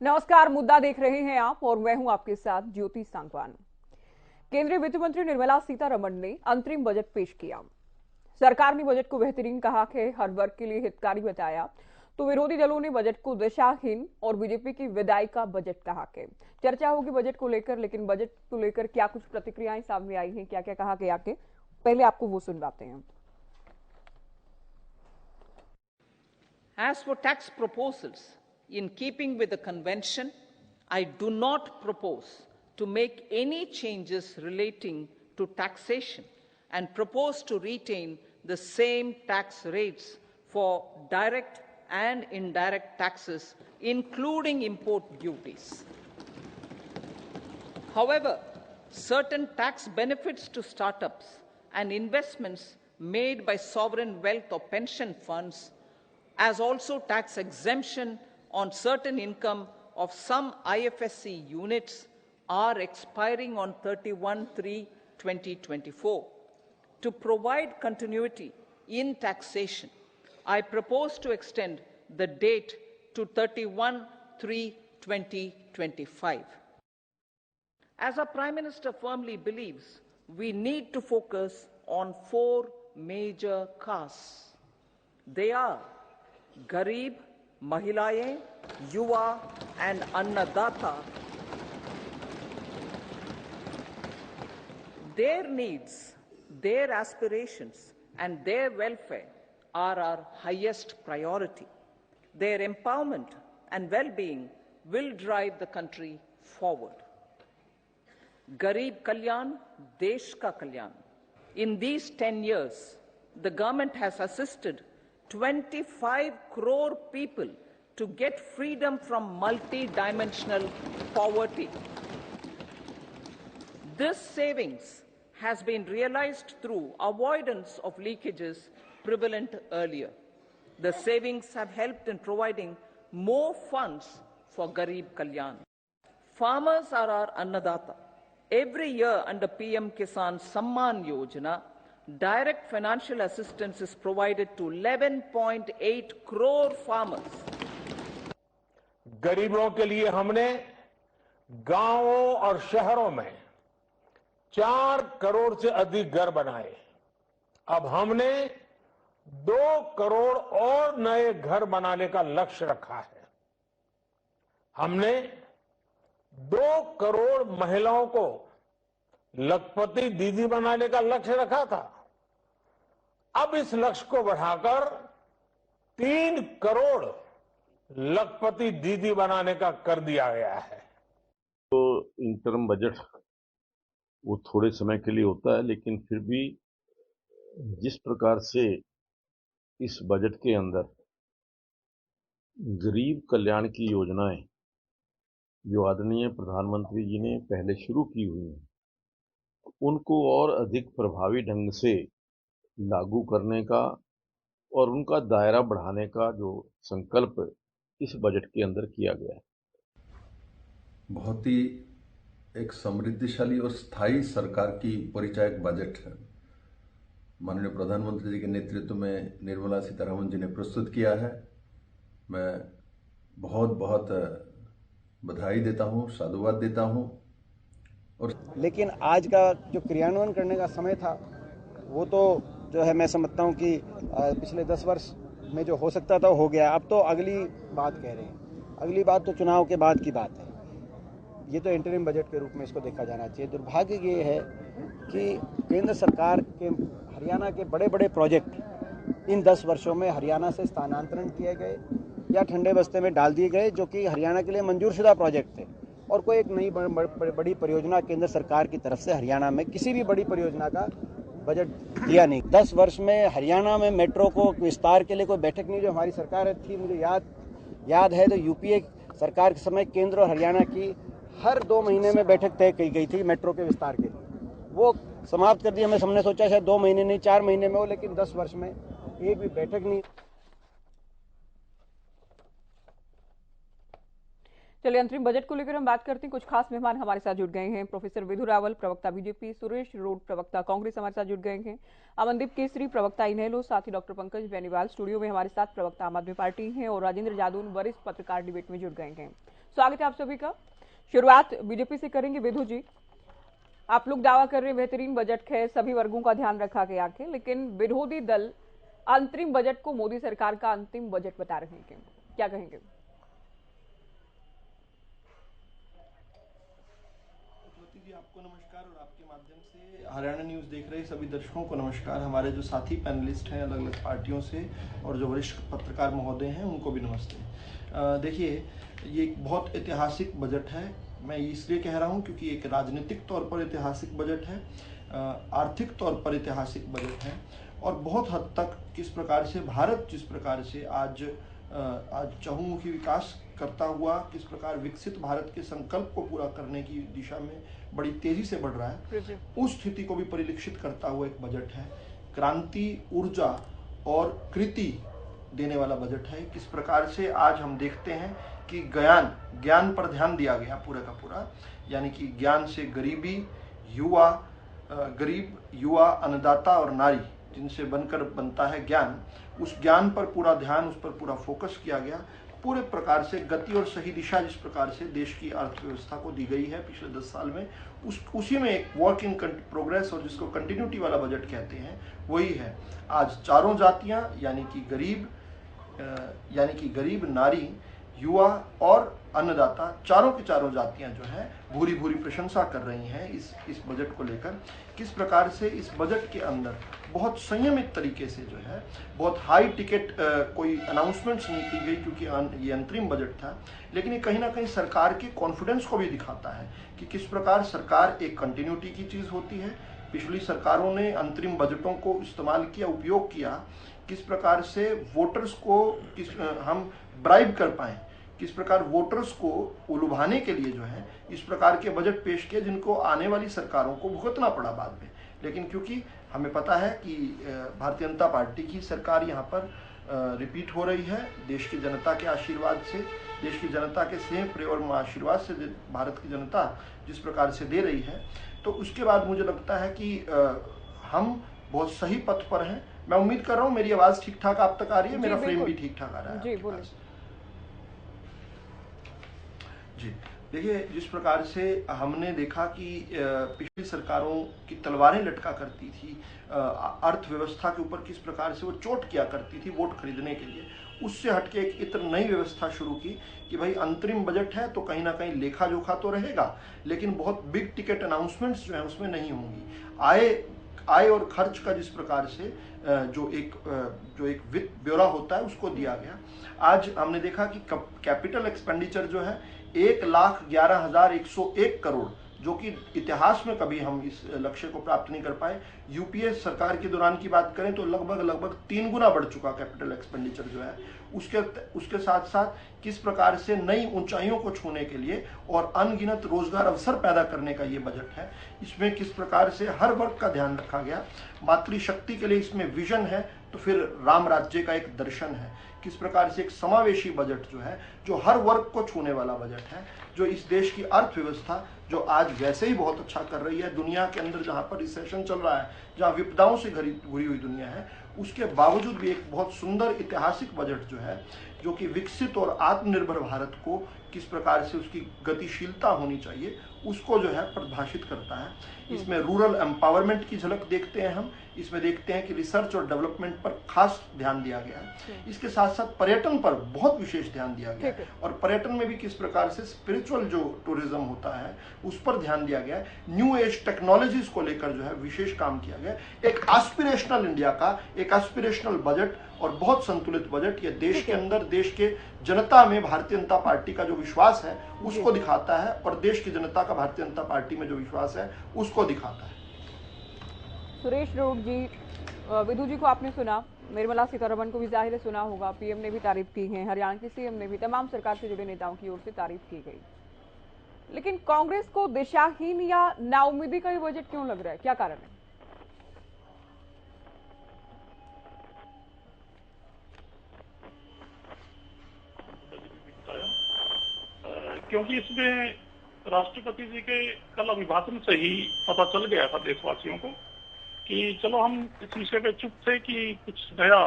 नमस्कार, मुद्दा देख रहे हैं आप और मैं हूं आपके साथ ज्योति सांगवान। केंद्रीय वित्त मंत्री निर्मला सीतारमण ने अंतरिम बजट पेश किया। सरकार ने बजट को बेहतरीन कहा कि हर वर्ग के लिए हितकारी बताया, तो विरोधी दलों ने बजट को दिशाहीन और बीजेपी की विदाई का बजट कहा कि चर्चा होगी बजट को लेकर। लेकिन बजट को लेकर क्या कुछ प्रतिक्रियाएं सामने आई हैं, क्या क्या कहा गया के पहले आपको वो सुनवाते हैं। As for tax proposals, in keeping with the convention, I do not propose to make any changes relating to taxation and propose to retain the same tax rates for direct and indirect taxes, including import duties. However, certain tax benefits to startups and investments made by sovereign wealth or pension funds, as also tax exemption on certain income of some IFSC units, are expiring on 31/3/2024. To provide continuity in taxation, I propose to extend the date to 31/3/2025. As our Prime Minister firmly believes, we need to focus on four major castes. They are Garib, Mahilayein, Yuva and Annadata. Their needs, their aspirations and their welfare are our highest priority. Their empowerment and well-being will drive the country forward. Garib Kalyan, Desh Ka Kalyan. In these 10 years, the government has assisted 25 crore people to get freedom from multi-dimensional poverty. This savings has been realized through avoidance of leakages prevalent earlier. The savings have helped in providing more funds for Garib Kalyan. Farmers are our Annadata. Every year under PM Kisan Samman Yojana, direct financial assistance is provided to 11.8 crore farmers. गरीबों के लिए हमने गांवों और शहरों में 4 करोड़ से अधिक घर बनाए। अब हमने 2 करोड़ और नए घर बनाने का लक्ष्य रखा है। हमने 2 करोड़ महिलाओं को लखपति दीदी बनाने का लक्ष्य रखा था। अब इस लक्ष्य को बढ़ाकर 3 करोड़ लखपति दीदी बनाने का कर दिया गया है। तो इंटर्म बजट वो थोड़े समय के लिए होता है, लेकिन फिर भी जिस प्रकार से इस बजट के अंदर गरीब कल्याण की योजनाएं जो आदरणीय प्रधानमंत्री जी ने पहले शुरू की हुई हैं, उनको और अधिक प्रभावी ढंग से लागू करने का और उनका दायरा बढ़ाने का जो संकल्प इस बजट के अंदर किया गया है। बहुत ही एक समृद्धिशाली और स्थायी सरकार की परिचायक बजट है। माननीय प्रधानमंत्री जी के नेतृत्व में निर्मला सीतारमण जी ने प्रस्तुत किया है। मैं बहुत बहुत बधाई देता हूं, साधुवाद देता हूं। और लेकिन आज का जो क्रियान्वयन करने का समय था वो तो जो है मैं समझता हूं कि पिछले 10 वर्ष में जो हो सकता था हो गया। अब तो अगली बात कह रहे हैं। अगली बात तो चुनाव के बाद की बात है। ये तो इंटरिम बजट के रूप में इसको देखा जाना चाहिए। दुर्भाग्य ये है कि केंद्र सरकार के हरियाणा के बड़े बड़े प्रोजेक्ट इन 10 वर्षों में हरियाणा से स्थानांतरण किए गए या ठंडे बस्ते में डाल दिए गए, जो कि हरियाणा के लिए मंजूरशुदा प्रोजेक्ट थे। और कोई एक नई बड़ी परियोजना केंद्र सरकार की तरफ से हरियाणा में किसी भी बड़ी परियोजना का बजट दिया नहीं। 10 वर्ष में हरियाणा में मेट्रो को विस्तार के लिए कोई बैठक नहीं जो हमारी सरकार थी। मुझे याद है तो यूपीए सरकार के समय केंद्र और हरियाणा की हर 2 महीने में बैठक तय की गई थी मेट्रो के विस्तार के लिए। वो समाप्त कर दी। हमने सोचा शायद 2 महीने नहीं 4 महीने में हो, लेकिन 10 वर्ष में एक भी बैठक नहीं। चलिए, अंतरिम बजट को लेकर हम बात करते हैं। कुछ खास मेहमान हमारे साथ जुड़ गए हैं। प्रोफेसर विधु रावल, प्रवक्ता बीजेपी, सुरेश रोड, प्रवक्ता कांग्रेस हमारे साथ जुड़ गए हैं। अमनदीप केसरी, प्रवक्ता इनेलो, साथ ही डॉक्टर पंकज बेनीवाल स्टूडियो में हमारे साथ प्रवक्ता आम आदमी पार्टी हैं, और राजेंद्र जादून, वरिष्ठ पत्रकार, डिबेट में जुड़ गए हैं। स्वागत है आप सभी का। शुरुआत बीजेपी से करेंगे। विधु जी, आप लोग दावा कर रहे हैं बेहतरीन बजट है, सभी वर्गों का ध्यान रखा गया है, लेकिन विरोधी दल अंतरिम बजट को मोदी सरकार का अंतिम बजट बता रहे हैं, क्या कहेंगे? जी, आपको नमस्कार और आपके माध्यम से हरियाणा न्यूज़ देख रहे सभी दर्शकों को नमस्कार। हमारे जो साथी पैनलिस्ट हैं अलग अलग पार्टियों से और जो वरिष्ठ पत्रकार महोदय हैं उनको भी नमस्ते। देखिए, ये एक बहुत ऐतिहासिक बजट है। मैं इसलिए कह रहा हूँ क्योंकि एक राजनीतिक तौर पर ऐतिहासिक बजट है, आर्थिक तौर पर ऐतिहासिक बजट है और बहुत हद तक किस प्रकार से भारत जिस प्रकार से आज चहुमुखी विकास करता हुआ किस प्रकार विकसित भारत के संकल्प को पूरा करने की दिशा में बड़ी तेजी से बढ़ रहा है, उस स्थिति को भी परिलक्षित करता हुआ एक बजट है। क्रांति, ऊर्जा और कृति देने वाला बजट है। किस प्रकार से आज हम देखते हैं कि ज्ञान पर ध्यान दिया गया पूरा का पूरा, यानी कि ज्ञान से गरीब, युवा, अन्नदाता और नारी, जिनसे बनकर बनता है ज्ञान, उस ज्ञान पर पूरा ध्यान, उस पर पूरा फोकस किया गया। पूरे प्रकार से गति और सही दिशा जिस प्रकार से देश की अर्थव्यवस्था को दी गई है पिछले 10 साल में, उसी में एक वर्क इन प्रोग्रेस और जिसको कंटिन्यूटी वाला बजट कहते हैं, वही है। आज चारों जातियां यानी कि गरीब, नारी, युवा और अन्नदाता, चारों की चारों जातियां जो है भूरी प्रशंसा कर रही हैं इस बजट को लेकर। किस प्रकार से इस बजट के अंदर बहुत संयमित तरीके से जो है बहुत हाई टिकट कोई अनाउंसमेंट्स नहीं की गई, क्योंकि ये अंतरिम बजट था, लेकिन ये कहीं ना कहीं सरकार के कॉन्फिडेंस को भी दिखाता है कि किस प्रकार सरकार एक कंटिन्यूटी की चीज़ होती है। पिछली सरकारों ने अंतरिम बजटों को इस्तेमाल किया, उपयोग किया, किस प्रकार से वोटर्स को हम ब्राइब कर पाएँ, किस प्रकार वोटर्स को उलझाने के लिए जो है इस प्रकार के बजट पेश किए, जिनको आने वाली सरकारों को भुगतना पड़ा बाद में। लेकिन क्योंकि हमें पता है कि भारतीय जनता पार्टी की सरकार यहाँ पर रिपीट हो रही है, देश की जनता के आशीर्वाद से, देश की जनता के स्नेह प्रेम और आशीर्वाद से भारत की जनता जिस प्रकार से दे रही है, तो उसके बाद मुझे लगता है कि हम बहुत सही पथ पर हैं। मैं उम्मीद कर रहा हूँ मेरी आवाज़ ठीक ठाक आप तक आ रही है, मेरा फ्रेम भी ठीक ठाक आ रहा है जी, बोलिए। जी, देखिए, जिस प्रकार से हमने देखा कि पिछली सरकारों की तलवारें लटका करती थी, अर्थव्यवस्था के ऊपर किस प्रकार से वो चोट किया करती थी वोट खरीदने के लिए, उससे हटके एक इतर नई व्यवस्था शुरू की कि भाई अंतरिम बजट है तो कहीं ना कहीं लेखा जोखा तो रहेगा, लेकिन बहुत बिग टिकट अनाउंसमेंट्स जो है उसमें नहीं होंगी। आय और खर्च का जिस प्रकार से जो एक वित्त ब्यौरा होता है उसको दिया गया। आज हमने देखा कि कैपिटल एक्सपेंडिचर जो है 1,11,101 करोड़, जो कि इतिहास में कभी हम इस लक्ष्य को प्राप्त नहीं कर पाए। यूपीए सरकार के दौरान की बात करें तो लगभग 3 गुना बढ़ चुका कैपिटल एक्सपेंडिचर जो है। उसके साथ साथ किस प्रकार से नई ऊंचाइयों को छूने के लिए और अनगिनत रोजगार अवसर पैदा करने का ये बजट है। इसमें किस प्रकार से हर वर्ग का ध्यान रखा गया। मातृशक्ति के लिए इसमें विजन है, तो फिर राम राज्य का एक दर्शन है। किस प्रकार से एक समावेशी बजट जो है, जो हर वर्ग को छूने वाला बजट है, जो इस देश की अर्थव्यवस्था जो आज वैसे ही बहुत अच्छा कर रही है, दुनिया के अंदर जहां पर रिसेशन चल रहा है, जहां विपदाओं से घिरी हुई दुनिया है, उसके बावजूद भी एक बहुत सुंदर ऐतिहासिक बजट जो है, जो कि विकसित और आत्मनिर्भर भारत को किस प्रकार से उसकी गतिशीलता होनी चाहिए उसको जो है परिभाषित करता है। इसमें रूरल एम्पावरमेंट की झलक देखते हैं हम, इसमें देखते हैं कि रिसर्च और डेवलपमेंट पर खास ध्यान दिया गया है। इसके साथ साथ पर्यटन पर बहुत विशेष ध्यान दिया गया है, और पर्यटन में भी किस प्रकार से स्पिरिचुअल जो टूरिज्म होता है उस पर ध्यान दिया गया है। न्यू एज टेक्नोलॉजीज को लेकर जो है विशेष काम किया गया। एक एस्पिरेशनल इंडिया का एक एस्पिरेशनल बजट और बहुत संतुलित बजट, ये देश के अंदर देश के जनता में भारतीय जनता पार्टी का जो विश्वास है उसको दिखाता है, और देश की जनता का भारतीय जनता पार्टी में जो विश्वास है उसको दिखाता है। सुरेश रोड जी, विधु जी को आपने सुना, निर्मला सीतारमण को भी जाहिर है सुना होगा, पीएम ने भी तारीफ की है, हरियाणा के सीएम ने भी, तमाम सरकार से जुड़े नेताओं की ओर से तारीफ की गई, लेकिन कांग्रेस को दिशाहीन या नाउम्मीदी का ये बजट क्यों लग रहा है, क्या कारण है? क्योंकि इसमें राष्ट्रपति जी के कल अभिभाषण से ही पता चल गया था देशवासियों को कि चलो हम इस विषय पे चुप थे कि कुछ नया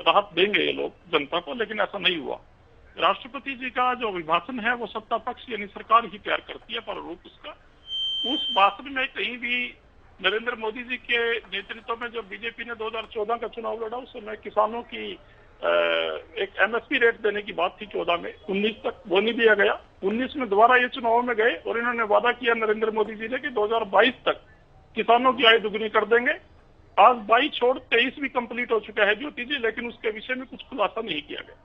राहत देंगे ये लोग जनता को, लेकिन ऐसा नहीं हुआ। राष्ट्रपति जी का जो अभिभाषण है वो सत्ता पक्ष यानी सरकार ही तैयार करती है प्रारूप उसका। उस भाषण में कहीं भी नरेंद्र मोदी जी के नेतृत्व में जो बीजेपी ने 2014 का चुनाव लड़ा उस समय किसानों की एक एमएसपी रेट देने की बात थी 14 में, 19 तक वो नहीं दिया गया। 19 में दोबारा ये चुनाव में गए और इन्होंने वादा किया नरेंद्र मोदी जी ने कि 2022 तक किसानों की आय दुगनी कर देंगे। आज 22 छोड़ 23 भी कंप्लीट हो चुका है ज्योति जी, लेकिन उसके विषय में कुछ खुलासा नहीं किया गया।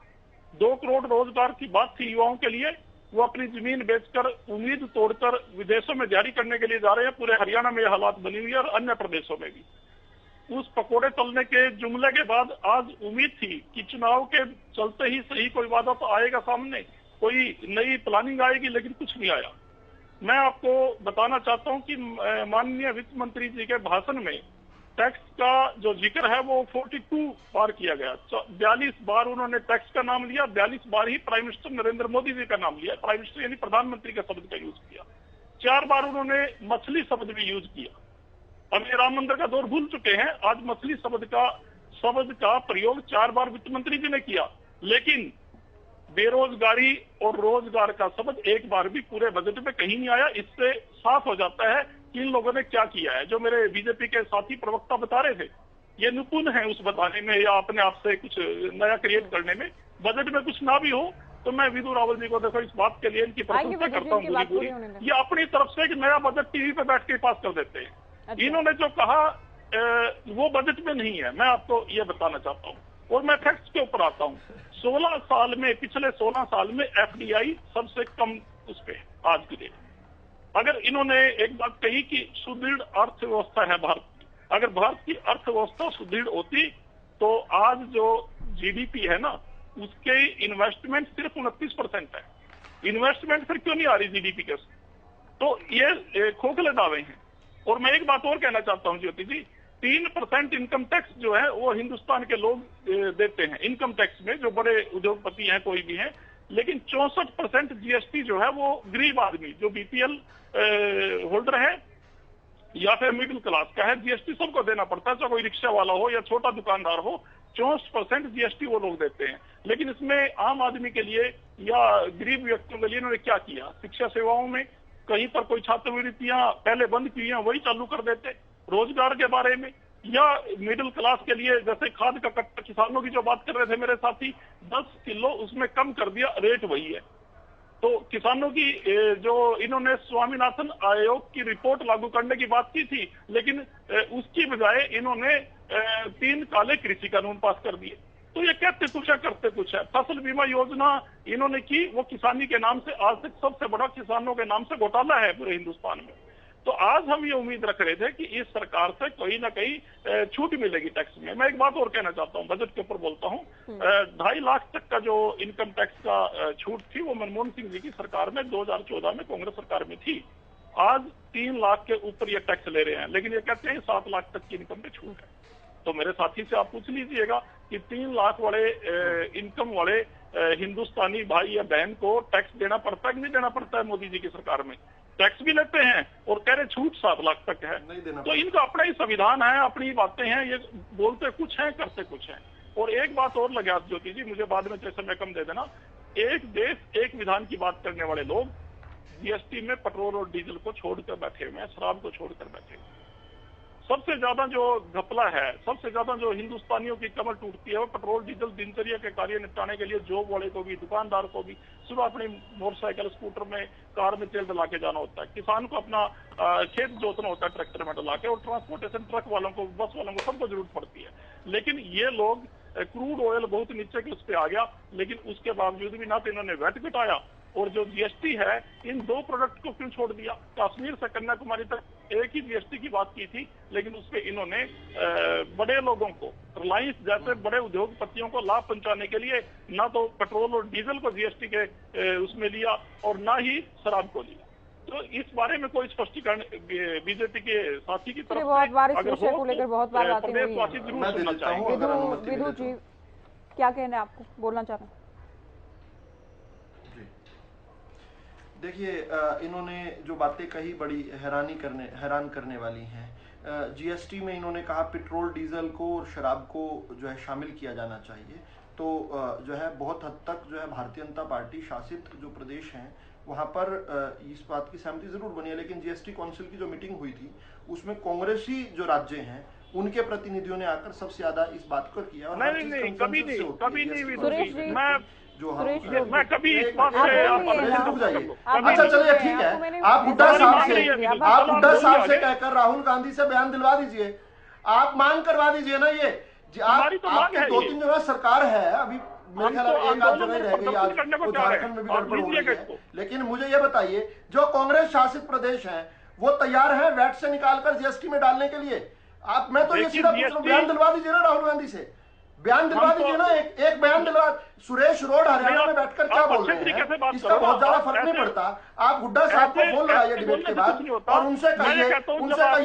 2 करोड़ रोजगार की बात थी युवाओं के लिए, वो अपनी जमीन बेचकर उम्मीद तोड़कर विदेशों में जारी करने के लिए जा रहे हैं। पूरे हरियाणा में ये हालात बनी हुई है और अन्य प्रदेशों में भी। उस पकोड़े तलने के जुमले के बाद आज उम्मीद थी कि चुनाव के चलते ही सही कोई वादा तो आएगा सामने, कोई नई प्लानिंग आएगी, लेकिन कुछ नहीं आया। मैं आपको बताना चाहता हूं कि माननीय वित्त मंत्री जी के भाषण में टैक्स का जो जिक्र है वो 42 बार किया गया। 42 बार उन्होंने टैक्स का नाम लिया, 42 बार ही प्राइम मिनिस्टर नरेंद्र मोदी जी का नाम लिया। प्राइम मिनिस्टर यानी प्रधानमंत्री का शब्द का यूज किया। 4 बार उन्होंने मछली शब्द भी यूज किया। अब ये राम मंदिर का दौर भूल चुके हैं, आज मछली शब्द का प्रयोग 4 बार वित्त मंत्री जी ने किया। लेकिन बेरोजगारी और रोजगार का शब्द एक बार भी पूरे बजट में कहीं नहीं आया। इससे साफ हो जाता है कि इन लोगों ने क्या किया है। जो मेरे बीजेपी के साथी प्रवक्ता बता रहे थे, ये निपुण है उस बताने में या अपने आप से कुछ नया क्रिएट करने में। बजट में कुछ ना भी हो तो मैं विदु रावल जी को देखो इस बात के लिए इनकी प्रशंसा करता हूँ पूरी। ये अपनी तरफ से एक नया बजट टीवी पे बैठ के पास कर देते हैं। अच्छा। इन्होंने जो कहा वो बजट में नहीं है, मैं आपको ये बताना चाहता हूँ। और मैं फैक्ट्स के ऊपर आता हूँ। 16 साल में, पिछले 16 साल में एफडीआई सबसे कम उस पे आज की डेट। अगर इन्होंने एक बात कही कि सुदृढ़ अर्थव्यवस्था है भारत की, अगर भारत की अर्थव्यवस्था सुदृढ़ होती तो आज जो जीडीपी है ना उसके इन्वेस्टमेंट सिर्फ 29% है। इन्वेस्टमेंट फिर क्यों नहीं आ रही जीडीपी के? तो ये खोखले दावे हैं। और मैं एक बात और कहना चाहता हूँ ज्योति जी, 3% इनकम टैक्स जो है वो हिंदुस्तान के लोग देते हैं इनकम टैक्स में, जो बड़े उद्योगपति हैं कोई भी हैं। लेकिन 64% जीएसटी जो है वो गरीब आदमी जो बीपीएल होल्डर है या फिर मिडिल क्लास का है, जीएसटी सबको देना पड़ता है, चाहे कोई रिक्शा वाला हो या छोटा दुकानदार हो। 64% जीएसटी वो लोग देते हैं। लेकिन इसमें आम आदमी के लिए या गरीब व्यक्तियों के लिए इन्होंने क्या किया? शिक्षा सेवाओं में कहीं पर कोई छात्रवृत्तियां पहले बंद की हैं वही चालू कर देते। रोजगार के बारे में या मिडिल क्लास के लिए जैसे खाद का कट्टा, किसानों की जो बात कर रहे थे मेरे साथी, 10 किलो उसमें कम कर दिया, रेट वही है। तो किसानों की जो इन्होंने स्वामीनाथन आयोग की रिपोर्ट लागू करने की बात की थी, लेकिन उसकी बजाय इन्होंने 3 काले कृषि कानून पास कर दिए। तो ये कहते कुछ है करते कुछ है। फसल बीमा योजना इन्होंने की, वो किसानी के नाम से आज तक सबसे बड़ा किसानों के नाम से घोटाला है पूरे हिंदुस्तान में। तो आज हम ये उम्मीद रख रहे थे कि इस सरकार से कहीं ना कहीं छूट मिलेगी टैक्स में। मैं एक बात और कहना चाहता हूँ, बजट के ऊपर बोलता हूँ। 2.5 लाख तक का जो इनकम टैक्स का छूट थी वो मनमोहन सिंह जी की सरकार में 2014 में कांग्रेस सरकार में थी। आज 3 लाख के ऊपर ये टैक्स ले रहे हैं, लेकिन ये कहते हैं 7 लाख तक की इनकम पे छूट है। तो मेरे साथी से आप पूछ लीजिएगा कि 3 लाख वाले इनकम वाले हिंदुस्तानी भाई या बहन को टैक्स देना पड़ता है कि नहीं देना पड़ता है? मोदी जी की सरकार में टैक्स भी लेते हैं और कह रहे छूट 7 लाख तक है। तो इनका अपना ही संविधान है, अपनी बातें हैं, ये बोलते कुछ हैं करते कुछ हैं। और एक बात और लगा ज्योति जी, मुझे बाद में जैसे मैं कम दे देना, एक देश एक विधान की बात करने वाले लोग जीएसटी में पेट्रोल और डीजल को छोड़कर बैठे हुए हैं, शराब को छोड़कर बैठे हुए हैं। सबसे ज्यादा जो घपला है, सबसे ज्यादा जो हिंदुस्तानियों की कमर टूटती है वो पेट्रोल डीजल दिनचर्या के कार्य निपटाने के लिए जॉब वाले को भी, दुकानदार को भी सुबह अपनी मोटरसाइकिल स्कूटर में कार में तेल डला के जाना होता है, किसान को अपना खेत जोतना होता है ट्रैक्टर में डला के, और ट्रांसपोर्टेशन ट्रक वालों को, बस वालों को, सबको जरूरत पड़ती है। लेकिन ये लोग क्रूड ऑयल बहुत नीचे के उस पर आ गया, लेकिन उसके बावजूद भी ना तो इन्होंने वैट घटाया और जो जीएसटी है इन 2 प्रोडक्ट को क्यों छोड़ दिया? कश्मीर से कन्याकुमारी तक एक ही जीएसटी की बात की थी, लेकिन उसपे इन्होंने बड़े लोगों को, रिलायंस जैसे बड़े उद्योगपतियों को लाभ पहुंचाने के लिए ना तो पेट्रोल और डीजल को जीएसटी के उसमें लिया और ना ही शराब को लिया। तो इस बारे में कोई स्पष्टीकरण बीजेपी के साथी की तरफ बहुत बार इस विषय को लेकर बहुत बार बातें हुई प्रदेशवासी जरूर सुनना चाहेंगे। विदु जी क्या कहना है, आपको बोलना चाह रहे हैं? देखिए, इन्होंने जो बातें कही बड़ी हैरान करने वाली हैं। जीएसटी में इन्होंने कहा पेट्रोल डीजल को और शराब को जो है शामिल किया जाना चाहिए। तो जो है बहुत हद तक जो है भारतीय जनता पार्टी शासित जो प्रदेश हैं वहां पर इस बात की सहमति जरूर बनी है। लेकिन जीएसटी काउंसिल की जो मीटिंग हुई थी उसमें कांग्रेसी जो राज्य हैं उनके प्रतिनिधियों ने आकर सबसे ज्यादा इस बात को किया। और नहीं, कभी नहीं सुरेश जी, जो हम मैं कभी इस बात से रुक जाइए। अच्छा चलिए ठीक है, आप हुड्डा साहब से कहकर राहुल गांधी से बयान दिलवा दीजिए, आप मांग करवा दीजिए ना। ये आपकी 2-3 जगह सरकार है, अभी मेरे ख्याल एक आध जगह रह गई, आज झारखंड में भी गड़बड़ हो रही है। लेकिन मुझे ये बताइए, जो कांग्रेस शासित प्रदेश हैं वो तैयार है वैट से निकालकर जीएसटी में डालने के लिए। आप मैं तो ये सीधा पूछ रहा हूं, बयान दिलवा दीजिए ना राहुल गांधी से, बयान दिलवा दीजिए ना, एक बयान दिलवा। सुरेश रोड हरियाणा में बैठकर क्या बोल रहे हैं, इसका बहुत ज्यादा फर्क नहीं पड़ता। आप हुड्डा साहब को फोन लगाइए डिबेट के बाद और उनसे कहिए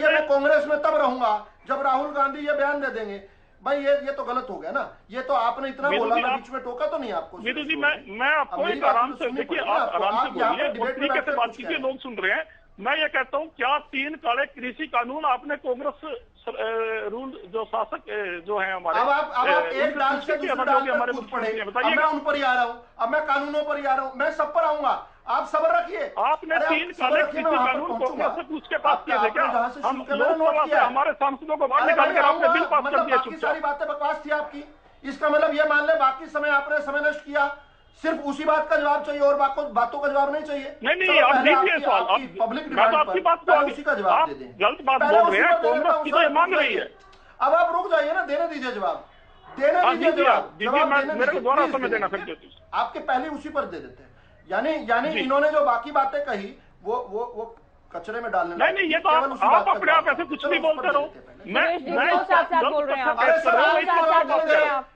मैं कांग्रेस में तब रहूंगा जब राहुल गांधी ये बयान दे देंगे। भाई ये तो गलत हो गया ना, ये तो आपने इतना बोला, मैं बीच में टोका तो नहीं आपको। मीतू जी, मैं आपको एक आराम से देखिए, आप आराम से बोलिए, तरीके से बात कीजिए, लोग सुन रहे हैं। मैं ये कहता हूँ, क्या 3 काले कृषि कानून आपने कांग्रेस रूल जो शासक जो है हमारे, अब आप एक डांस के दूसरे डांस हमारे बताइए। मैं उन पर ही आ रहा हूँ, अब मैं कानूनों पर ही आ रहा हूँ, मैं सब पर आऊंगा, आप सब्र रखिए। आपने 3 काले कृषि कानून कांग्रेस से उसके पास किए थे क्या? हम लोकसभा से हमारे सांसदों को बाहर निकाल कर आपने बिल पास कर दिया। बाकी सारी बातें बकवास थी आपकी, इसका मतलब ये मान ले बाकी समय आपने समय नष्ट किया, सिर्फ उसी बात का जवाब चाहिए और बातों का जवाब नहीं चाहिए। नहीं, आप दीजिए सवाल, पब्लिक मैं तो आपकी बात को उसी का जवाब दे दें। गलत बात बोल रहे हैं, कांग्रेस की तो मांग रही है। अब आप रुक जाइए ना, देने दीजिए जवाब, देने दीजिए जवाब, मेरे को दोबारा समय देना फिर आपके पहले उसी पर दे देते हैं। यानी इन्होंने जो बाकी बातें कही वो कचरे में डालने। नहीं, ये तो आप अपने आप ऐसे कुछ नहीं बोलते रहो। मैं बोल रहे हैं,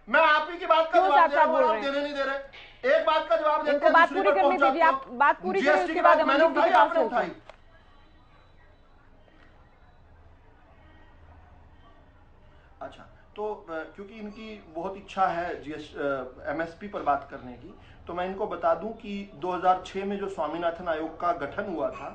मैं आप ही की बात का जवाब देने नहीं दे रहे, एक बात का जवाब देते हैं, बात पूरी करने दीजिए, आप बात पूरी करें, उसके बाद मैंने उठाई, आपने उठाई। अच्छा, तो क्योंकि इनकी बहुत इच्छा है एमएसपी पर बात करने की, तो मैं इनको बता दूं कि 2006 में जो स्वामीनाथन आयोग का गठन हुआ था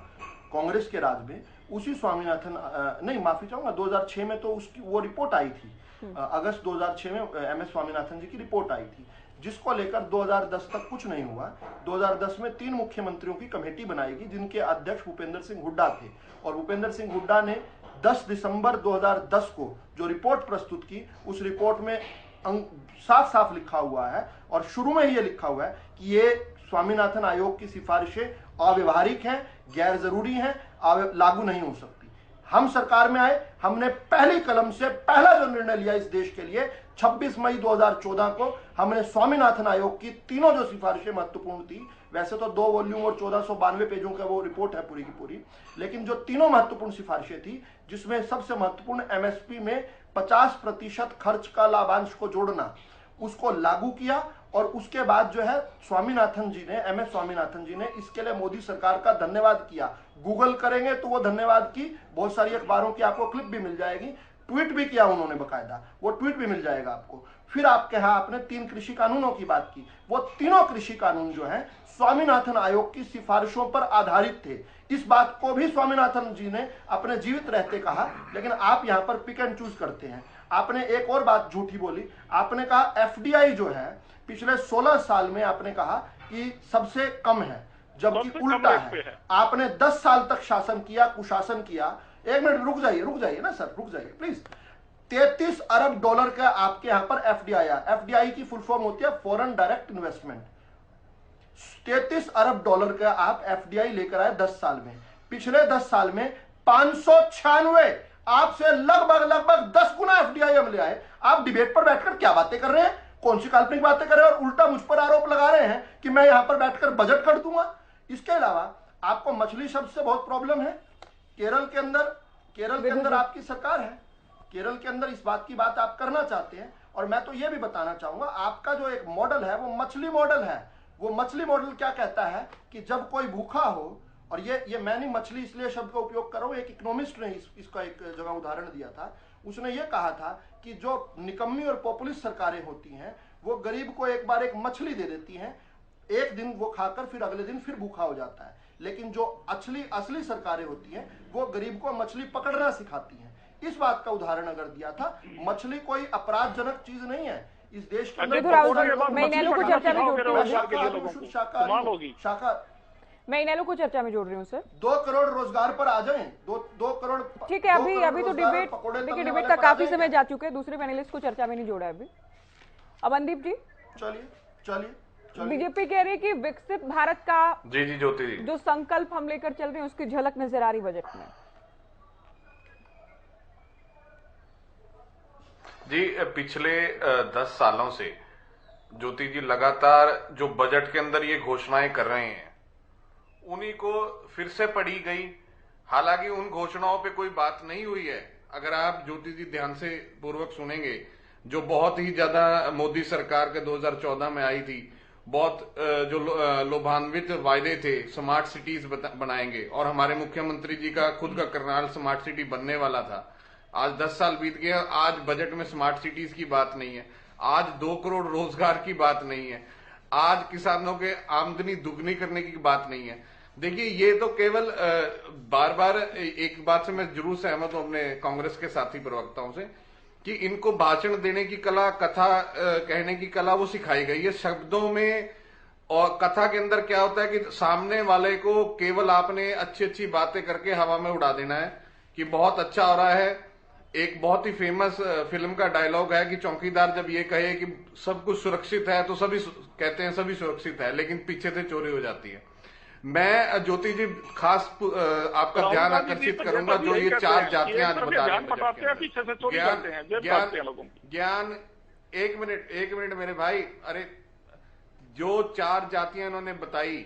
कांग्रेस के राज में, उसी स्वामीनाथन नहीं माफी चाहूंगा 2006 में तो उसकी वो रिपोर्ट आई थी, अगस्त 2006 में एमएस स्वामीनाथन जी की रिपोर्ट आई थी, जिसको लेकर 2010 तक कुछ नहीं हुआ। 2010 में 3 मुख्यमंत्रियों की कमेटी बनाएगी जिनके अध्यक्ष भूपेंद्र सिंह हुड्डा थे, और भूपेंद्र सिंह हुड्डा ने 10 दिसंबर 2010 को जो रिपोर्ट प्रस्तुत की, उस रिपोर्ट में साफ साफ लिखा हुआ है और शुरू में ही ये लिखा हुआ है कि ये स्वामीनाथन आयोग की सिफारिशें अव्यवहारिक हैं, गैर जरूरी हैं, लागू नहीं हो सकती। हम सरकार में आए, हमने पहली कलम से पहला जो निर्णय लिया इस देश के लिए 26 मई 2014 को, हमने स्वामीनाथन आयोग की तीनों जो सिफारिशें महत्वपूर्ण थी, वैसे तो 2 वॉल्यूम और 1492 पेजों का वो रिपोर्ट है पूरी की पूरी, लेकिन जो तीनों महत्वपूर्ण सिफारिशें थी, जिसमें सबसे महत्वपूर्ण एमएसपी में 50% खर्च का लाभांश को जोड़ना, उसको लागू किया। और उसके बाद जो है स्वामीनाथन जी ने, एमएस स्वामीनाथन जी ने इसके लिए मोदी सरकार का धन्यवाद किया। गूगल करेंगे तो वो धन्यवाद की बहुत सारी अखबारों की आपको क्लिप भी मिल जाएगी, ट्वीट भी किया उन्होंने बकायदा, वो ट्वीट भी मिल जाएगा आपको। फिर आप कहा आपने 3 कृषि कानूनों की बात की, वो तीनों कृषि कानून जो है स्वामीनाथन आयोग की सिफारिशों पर आधारित थे। इस बात को भी स्वामीनाथन जी ने अपने जीवित रहते कहा, लेकिन आप यहां पर पिक एंड चूज करते हैं। आपने एक और बात झूठी बोली, आपने कहा एफडीआई जो है पिछले 16 साल में आपने कहा कि सबसे कम है, जबकि उल्टा है। आपने 10 साल तक शासन किया, कुशासन किया। एक मिनट रुक जाइए ना सर, रुक जाइए प्लीज। 33 अरब डॉलर का आपके यहां पर एफडीआई है। एफडीआई की फुल फॉर्म होती है फॉरेन डायरेक्ट इन्वेस्टमेंट। 33 अरब डॉलर का आप एफडीआई लेकर आए 10 साल में। पिछले 10 साल में 596, आपसे लगभग 10 गुना एफडीआई हम ले आए। आप डिबेट पर बैठकर क्या बातें कर रहे हैं, कौन सी काल्पनिक बातें कर रहे हैं, और उल्टा मुझ पर आरोप लगा रहे हैं कि मैं यहां पर बैठकर बजट कर दूंगा। इसके अलावा आपको मछली शब्द से बहुत प्रॉब्लम है। केरल के अंदर आपकी सरकार है, केरल के अंदर इस बात की बात आप करना चाहते हैं, और मैं तो यह भी बताना चाहूंगा आपका जो एक मॉडल है वो मछली मॉडल है। वो मछली मॉडल क्या कहता है कि जब कोई भूखा हो, और ये मैं नहीं मछली इसलिए शब्द का उपयोग कर रहा हूं, एक इकोनॉमिस्ट ने इसका एक जगह उदाहरण दिया था। उसने ये कहा था कि जो निकम्मी और पॉपुलिस्ट सरकारें होती हैं वो गरीब को एक बार एक मछली दे देती हैं, एक दिन वो खाकर फिर अगले दिन फिर भूखा हो जाता है, लेकिन जो असली सरकारें होती हैं वो गरीब को मछली पकड़ना सिखाती हैं। इस बात का उदाहरण अगर दिया था, मछली कोई अपराधजनक चीज नहीं है। इस देश के अजय अंदर राहुल के बाद मैं इनेलो को चर्चा में जोड़ती हूँ। कमाल होगी। मैं इनेलो को चर्चा में जोड़ रही हूँ सर। 2 करोड़ रोजगार पर आ जाएं, 2 करोड़। ठीक है, अभी तो डिबेट, देखिए डिबेट का काफी समय जा चुके हैं, दूसरे पैनलिस्ट को चर्चा में नहीं जोड़ा है अभी। अमनदीप जी, चलिए बीजेपी कह रही है कि विकसित भारत का जी ज्योति जी जो संकल्प हम लेकर चल रहे हैं उसकी झलक नजर आ रही बजट में। जी पिछले 10 सालों से ज्योति जी लगातार जो बजट के अंदर ये घोषणाएं कर रहे हैं उन्हीं को फिर से पढ़ी गई। हालांकि उन घोषणाओं पे कोई बात नहीं हुई है। अगर आप ज्योति जी ध्यान से पूर्वक सुनेंगे, जो बहुत ही ज्यादा मोदी सरकार के 2014 में आई थी, बहुत जो लोभान्वित वायदे थे, स्मार्ट सिटीज बनाएंगे, और हमारे मुख्यमंत्री जी का खुद का करनाल स्मार्ट सिटी बनने वाला था। आज 10 साल बीत गए, आज बजट में स्मार्ट सिटीज की बात नहीं है, आज 2 करोड़ रोजगार की बात नहीं है, आज किसानों के आमदनी दुगनी करने की बात नहीं है। देखिए ये तो केवल बार बार एक बात से मैं जरूर सहमत हूं अपने कांग्रेस के साथी प्रवक्ताओं से कि इनको भाषण देने की कला, कथा कहने की कला वो सिखाई गई है शब्दों में। और कथा के अंदर क्या होता है कि सामने वाले को केवल आपने अच्छी अच्छी बातें करके हवा में उड़ा देना है कि बहुत अच्छा हो रहा है। एक बहुत ही फेमस फिल्म का डायलॉग है कि चौकीदार जब ये कहे कि सब कुछ सुरक्षित है तो सभी कहते हैं सभी सुरक्षित है, लेकिन पीछे से चोरी हो जाती है। मैं ज्योति जी खास आपका ध्यान आकर्षित करूंगा जो ये 4 जातियां आज बता रहे हैं। ज्ञान एक मिनट मेरे भाई, अरे जो 4 जातियां इन्होंने बताई,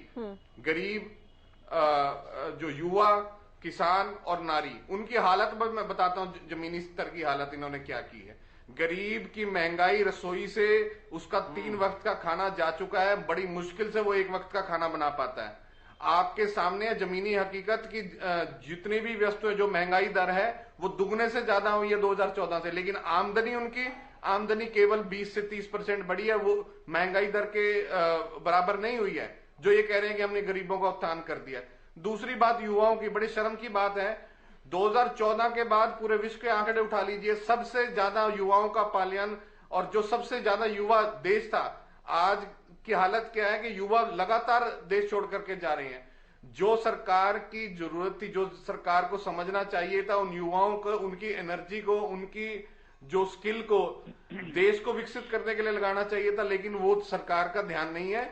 गरीब, जो युवा, किसान और नारी, उनकी हालत मैं बताता हूं जमीनी स्तर की हालत इन्होंने क्या की है। गरीब की महंगाई, रसोई से उसका 3 वक्त का खाना जा चुका है, बड़ी मुश्किल से वो 1 वक्त का खाना बना पाता है। आपके सामने है जमीनी हकीकत की जितनी भी वस्तुएं जो महंगाई दर है वो दुगने से ज्यादा हुई है 2014 से, लेकिन आमदनी केवल 20 से 30% बढ़ी है, वो महंगाई दर के बराबर नहीं हुई है जो ये कह रहे हैं कि हमने गरीबों का उत्थान कर दिया। दूसरी बात युवाओं की, बड़ी शर्म की बात है, 2014 के बाद पूरे विश्व के आंकड़े उठा लीजिए, सबसे ज्यादा युवाओं का पलायन, और जो सबसे ज्यादा युवा देश था, आज की हालत क्या है कि युवा लगातार देश छोड़ करके जा रहे हैं। जो सरकार की जरूरत थी, जो सरकार को समझना चाहिए था, उन युवाओं को, उनकी एनर्जी को, उनकी जो स्किल को देश को विकसित करने के लिए लगाना चाहिए था, लेकिन वो सरकार का ध्यान नहीं है।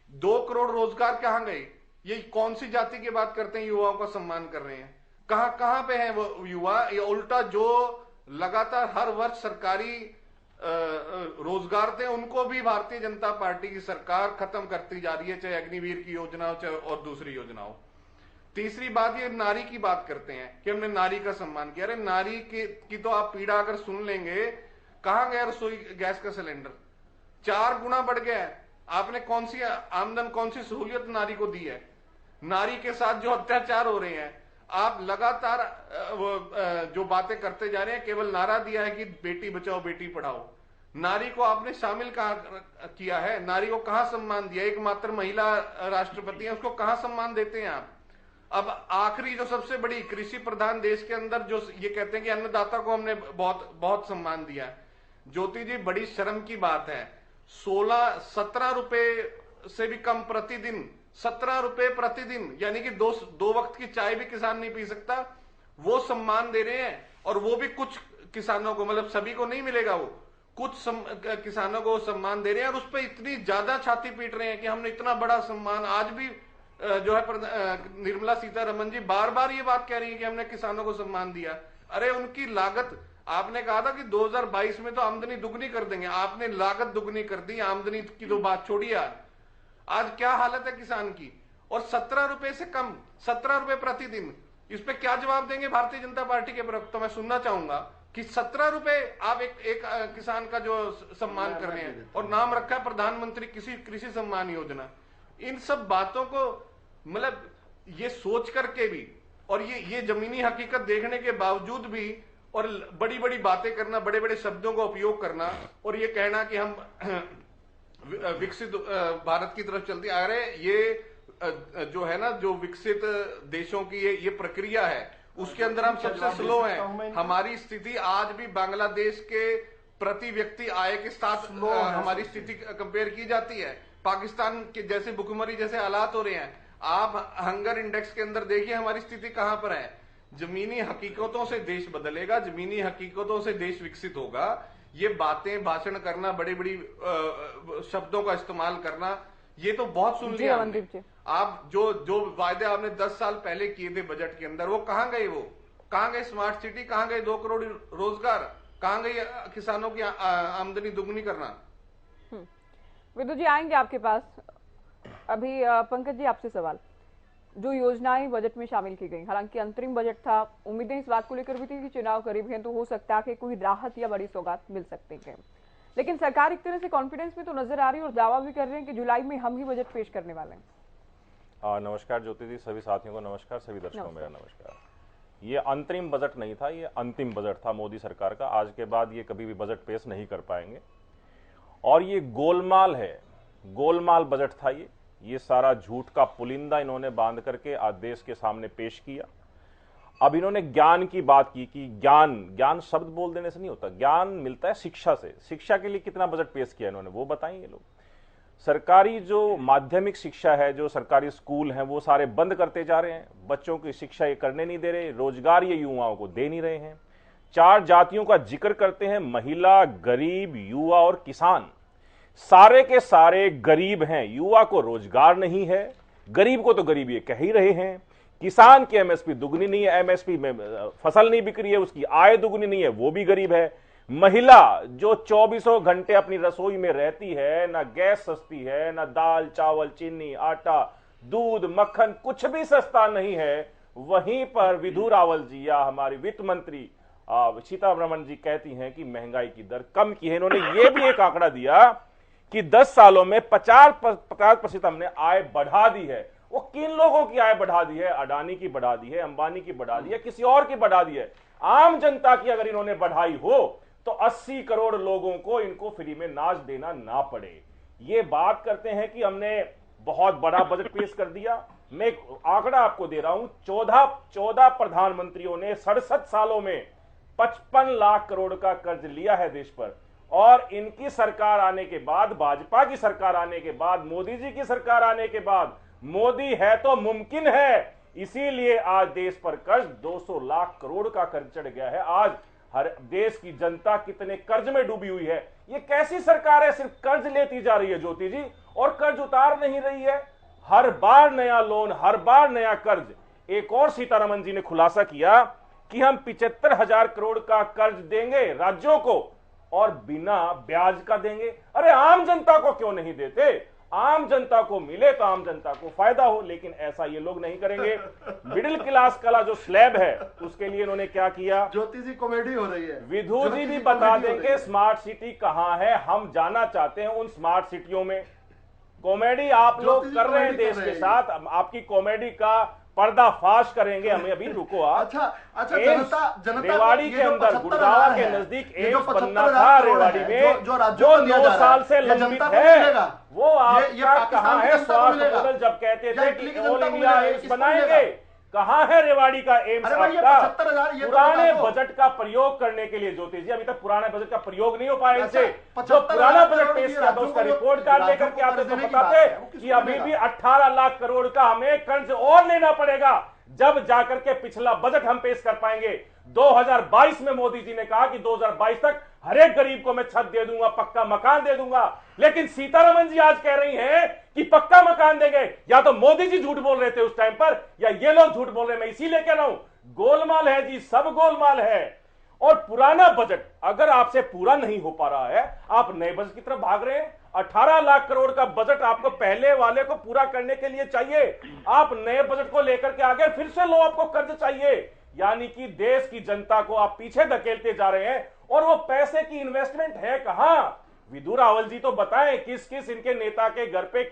2 करोड़ रोजगार कहां गए? ये कौन सी जाति की बात करते हैं? युवाओं का सम्मान कर रहे हैं, कहां पे हैं वो युवा? ये उल्टा जो लगातार हर वर्ष सरकारी रोजगार थे उनको भी भारतीय जनता पार्टी की सरकार खत्म करती जा रही है, चाहे अग्निवीर की योजना हो चाहे और दूसरी योजना हो। तीसरी बात, ये नारी की बात करते हैं कि हमने नारी का सम्मान किया। अरे नारी की तो आप पीड़ा अगर सुन लेंगे, कहां गया रसोई गैस का सिलेंडर? 4 गुना बढ़ गया है। आपने कौन सी आमदन, कौन सी सहूलियत नारी को दी है? नारी के साथ जो अत्याचार हो रहे हैं, आप लगातार जो बातें करते जा रहे हैं, केवल नारा दिया है कि बेटी बचाओ बेटी पढ़ाओ। नारी को आपने शामिल कहां किया है? नारी को कहां सम्मान दिया? एकमात्र महिला राष्ट्रपति है, उसको कहां सम्मान देते हैं आप? अब आखिरी जो सबसे बड़ी कृषि प्रधान देश के अंदर जो ये कहते हैं कि अन्नदाता को हमने बहुत बहुत सम्मान दिया है। ज्योति जी, बड़ी शर्म की बात है, 17 रुपए से भी कम प्रतिदिन, 17 रुपए प्रतिदिन, यानी कि दो वक्त की चाय भी किसान नहीं पी सकता, वो सम्मान दे रहे हैं। और वो भी कुछ किसानों को, मतलब सभी को नहीं मिलेगा, वो कुछ किसानों को सम्मान दे रहे हैं, और उस पर इतनी ज्यादा छाती पीट रहे हैं कि हमने इतना बड़ा सम्मान। आज भी जो है निर्मला सीतारमण जी बार बार ये बात कह रही है कि हमने किसानों को सम्मान दिया। अरे उनकी लागत, आपने कहा था कि 2022 में तो आमदनी दुगनी कर देंगे, आपने लागत दुगनी कर दी, आमदनी की तो बात छोड़िए। आज क्या हालत है किसान की? और 17 रुपए से कम, 17 रुपए प्रतिदिन, इस पे क्या जवाब देंगे भारतीय जनता पार्टी के प्रवक्ता? मैं सुनना चाहूंगा कि 17 रुपए आप एक किसान का जो सम्मान कर रहे हैं, और नाम रखा है प्रधानमंत्री कृषि सम्मान योजना। इन सब बातों को मतलब ये सोच करके भी, और ये जमीनी हकीकत देखने के बावजूद भी, और बड़ी बड़ी बातें करना, बड़े बड़े शब्दों का उपयोग करना, और ये कहना कि हम विकसित भारत की तरफ चलती आ रहे, ये जो है ना, जो विकसित देशों की ये प्रक्रिया है, उसके अंदर हम सबसे स्लो हैं। हमारी स्थिति आज भी बांग्लादेश के प्रति व्यक्ति आय के साथ हमारी स्थिति कंपेयर की जाती है। पाकिस्तान के जैसे भुखमरी जैसे हालात हो रहे हैं, आप हंगर इंडेक्स के अंदर देखिए हमारी स्थिति कहां पर है। जमीनी हकीकतों से देश बदलेगा, जमीनी हकीकतों से देश विकसित होगा। ये बातें भाषण करना, बड़ी बड़ी शब्दों का इस्तेमाल करना, ये तो बहुत सुन लिया हमने। आप जो वायदे आपने 10 साल पहले किए थे बजट के अंदर, वो कहां गए? वो कहां गए? स्मार्ट सिटी कहां गए? 2 करोड़ रोजगार कहां गए? किसानों की आमदनी दुगनी करना। विदु जी आएंगे आपके पास। अभी पंकज जी आपसे सवाल, जो योजनाएं बजट में शामिल की गई, हालांकि अंतरिम बजट था, उम्मीदें इस बात को लेकर भी थी कि चुनाव करीब हैं तो हो सकता है कि कोई राहत या बड़ी सौगात मिल सकती है, लेकिन सरकार एक तरह से कॉन्फिडेंस में तो नजर आ रही है और दावा भी कर रहे हैं कि जुलाई में हम ही बजट पेश करने वाले हैं। नमस्कार ज्योति जी, सभी साथियों को नमस्कार, सभी दर्शकों को मेरा नमस्कार। ये अंतरिम बजट नहीं था, ये अंतिम बजट था मोदी सरकार का। आज के बाद ये कभी भी बजट पेश नहीं कर पाएंगे और ये गोलमाल है, गोलमाल बजट था। ये सारा झूठ का पुलिंदा इन्होंने बांध करके आज देश के सामने पेश किया। अब इन्होंने ज्ञान की बात की कि ज्ञान शब्द बोल देने से नहीं होता, ज्ञान मिलता है शिक्षा से। शिक्षा के लिए कितना बजट पेश किया इन्होंने, वो बताएंगे लोग। सरकारी जो माध्यमिक शिक्षा है, जो सरकारी स्कूल हैं, वो सारे बंद करते जा रहे हैं। बच्चों की शिक्षा ये करने नहीं दे रहे, रोजगार ये युवाओं को दे नहीं रहे हैं। 4 जातियों का जिक्र करते हैं, महिला, गरीब, युवा और किसान। सारे के सारे गरीब हैं, युवा को रोजगार नहीं है, गरीब को तो गरीब ये कह ही रहे हैं। किसान की एमएसपी दुगनी नहीं है, एमएसपी में फसल नहीं बिक रही है, उसकी आय दुगनी नहीं है, वो भी गरीब है। महिला जो 24 घंटे अपनी रसोई में रहती है, ना गैस सस्ती है, ना दाल चावल चीनी आटा दूध मक्खन कुछ भी सस्ता नहीं है, वहीं पर विधु रावल जी या हमारी वित्त मंत्री सीतारमण जी कहती हैं कि महंगाई की दर कम की है। इन्होंने ये भी एक आंकड़ा दिया कि 10 सालों में 50% हमने आय बढ़ा दी है। वो किन लोगों की आय बढ़ा दी है? अडानी की बढ़ा दी है, अंबानी की बढ़ा दी है, किसी और की बढ़ा दी है? आम जनता की अगर इन्होंने बढ़ाई हो तो 80 करोड़ लोगों को इनको फ्री में नाच देना ना पड़े। ये बात करते हैं कि हमने बहुत बड़ा बजट पेश कर दिया। मैं एक आंकड़ा आपको दे रहा हूं, 14 प्रधानमंत्रियों ने 67 सालों में 55 लाख करोड़ का कर्ज लिया है देश पर। और इनकी सरकार आने के बाद, भाजपा की सरकार आने के बाद, मोदी जी की सरकार आने के बाद, मोदी है तो मुमकिन है, इसीलिए आज देश पर कर्ज 200 लाख करोड़ का कर्ज चढ़ गया है। आज हर देश की जनता कितने कर्ज में डूबी हुई है। ये कैसी सरकार है, सिर्फ कर्ज लेती जा रही है ज्योति जी, और कर्ज उतार नहीं रही है। हर बार नया लोन, हर बार नया कर्ज। एक और सीतारमण जी ने खुलासा किया कि हम 75,000 करोड़ का कर्ज देंगे राज्यों को और बिना ब्याज का देंगे। अरे आम जनता को क्यों नहीं देते? आम जनता को मिले तो आम जनता को फायदा हो, लेकिन ऐसा ये लोग नहीं करेंगे। मिडिल क्लास का जो स्लैब है उसके लिए इन्होंने क्या किया? ज्योति जी कॉमेडी हो रही है। विधु जी भी बता देंगे स्मार्ट सिटी कहां है, हम जाना चाहते हैं उन स्मार्ट सिटियों में। कॉमेडी आप लोग कर रहे हैं देश के साथ, आपकी कॉमेडी का पर्दाफाश करेंगे हमें। अभी रुको आप। अच्छा जनता रेवाड़ी के अंदर, गुड़गांव के नजदीक एम्स बनना था रेवाड़ी में, जो 9 साल से लंबित है, वो आपका कहां है? स्वास्थ्य मॉडल जब कहते थे कि ऑल इंडिया एम्स बनाएंगे, कहां है रेवाड़ी का एम्स? आपका पुराने बजट का प्रयोग करने के लिए ज्योति जी, अभी तक पुराने बजट का प्रयोग नहीं हो पाया इनसे। जो पुराना बजट पेश किया था उसका रिपोर्ट कार्ड लेकर के आते तो बताते कि अभी भी 18 लाख करोड़ का हमें कर्ज और लेना पड़ेगा, जब जाकर के पिछला बजट हम पेश कर पाएंगे। 2022 में मोदी जी ने कहा कि 2022 तक हर एक गरीब को मैं छत दे दूंगा, पक्का मकान दे दूंगा, लेकिन सीतारमण जी आज कह रही हैं कि पक्का मकान देंगे। या तो मोदी जी झूठ बोल रहे थे उस टाइम पर, या ये लोग झूठ बोल रहे हैं। मैं इसीलिए कह रहा हूं, गोलमाल है जी, सब गोलमाल है। और पुराना बजट अगर आपसे पूरा नहीं हो पा रहा है, आप नए बजट की तरफ भाग रहे हैं। 18 लाख करोड़ का बजट आपको पहले वाले को पूरा करने के लिए चाहिए, आप नए बजट को लेकर के आगे फिर से लो, आपको कर्ज चाहिए। यानी कि देश की जनता को आप पीछे धकेलते जा रहे हैं। और वो पैसे की इन्वेस्टमेंट है कहां? विधु रावल जी तो बताएं, किस किस इनके नेता के घर पे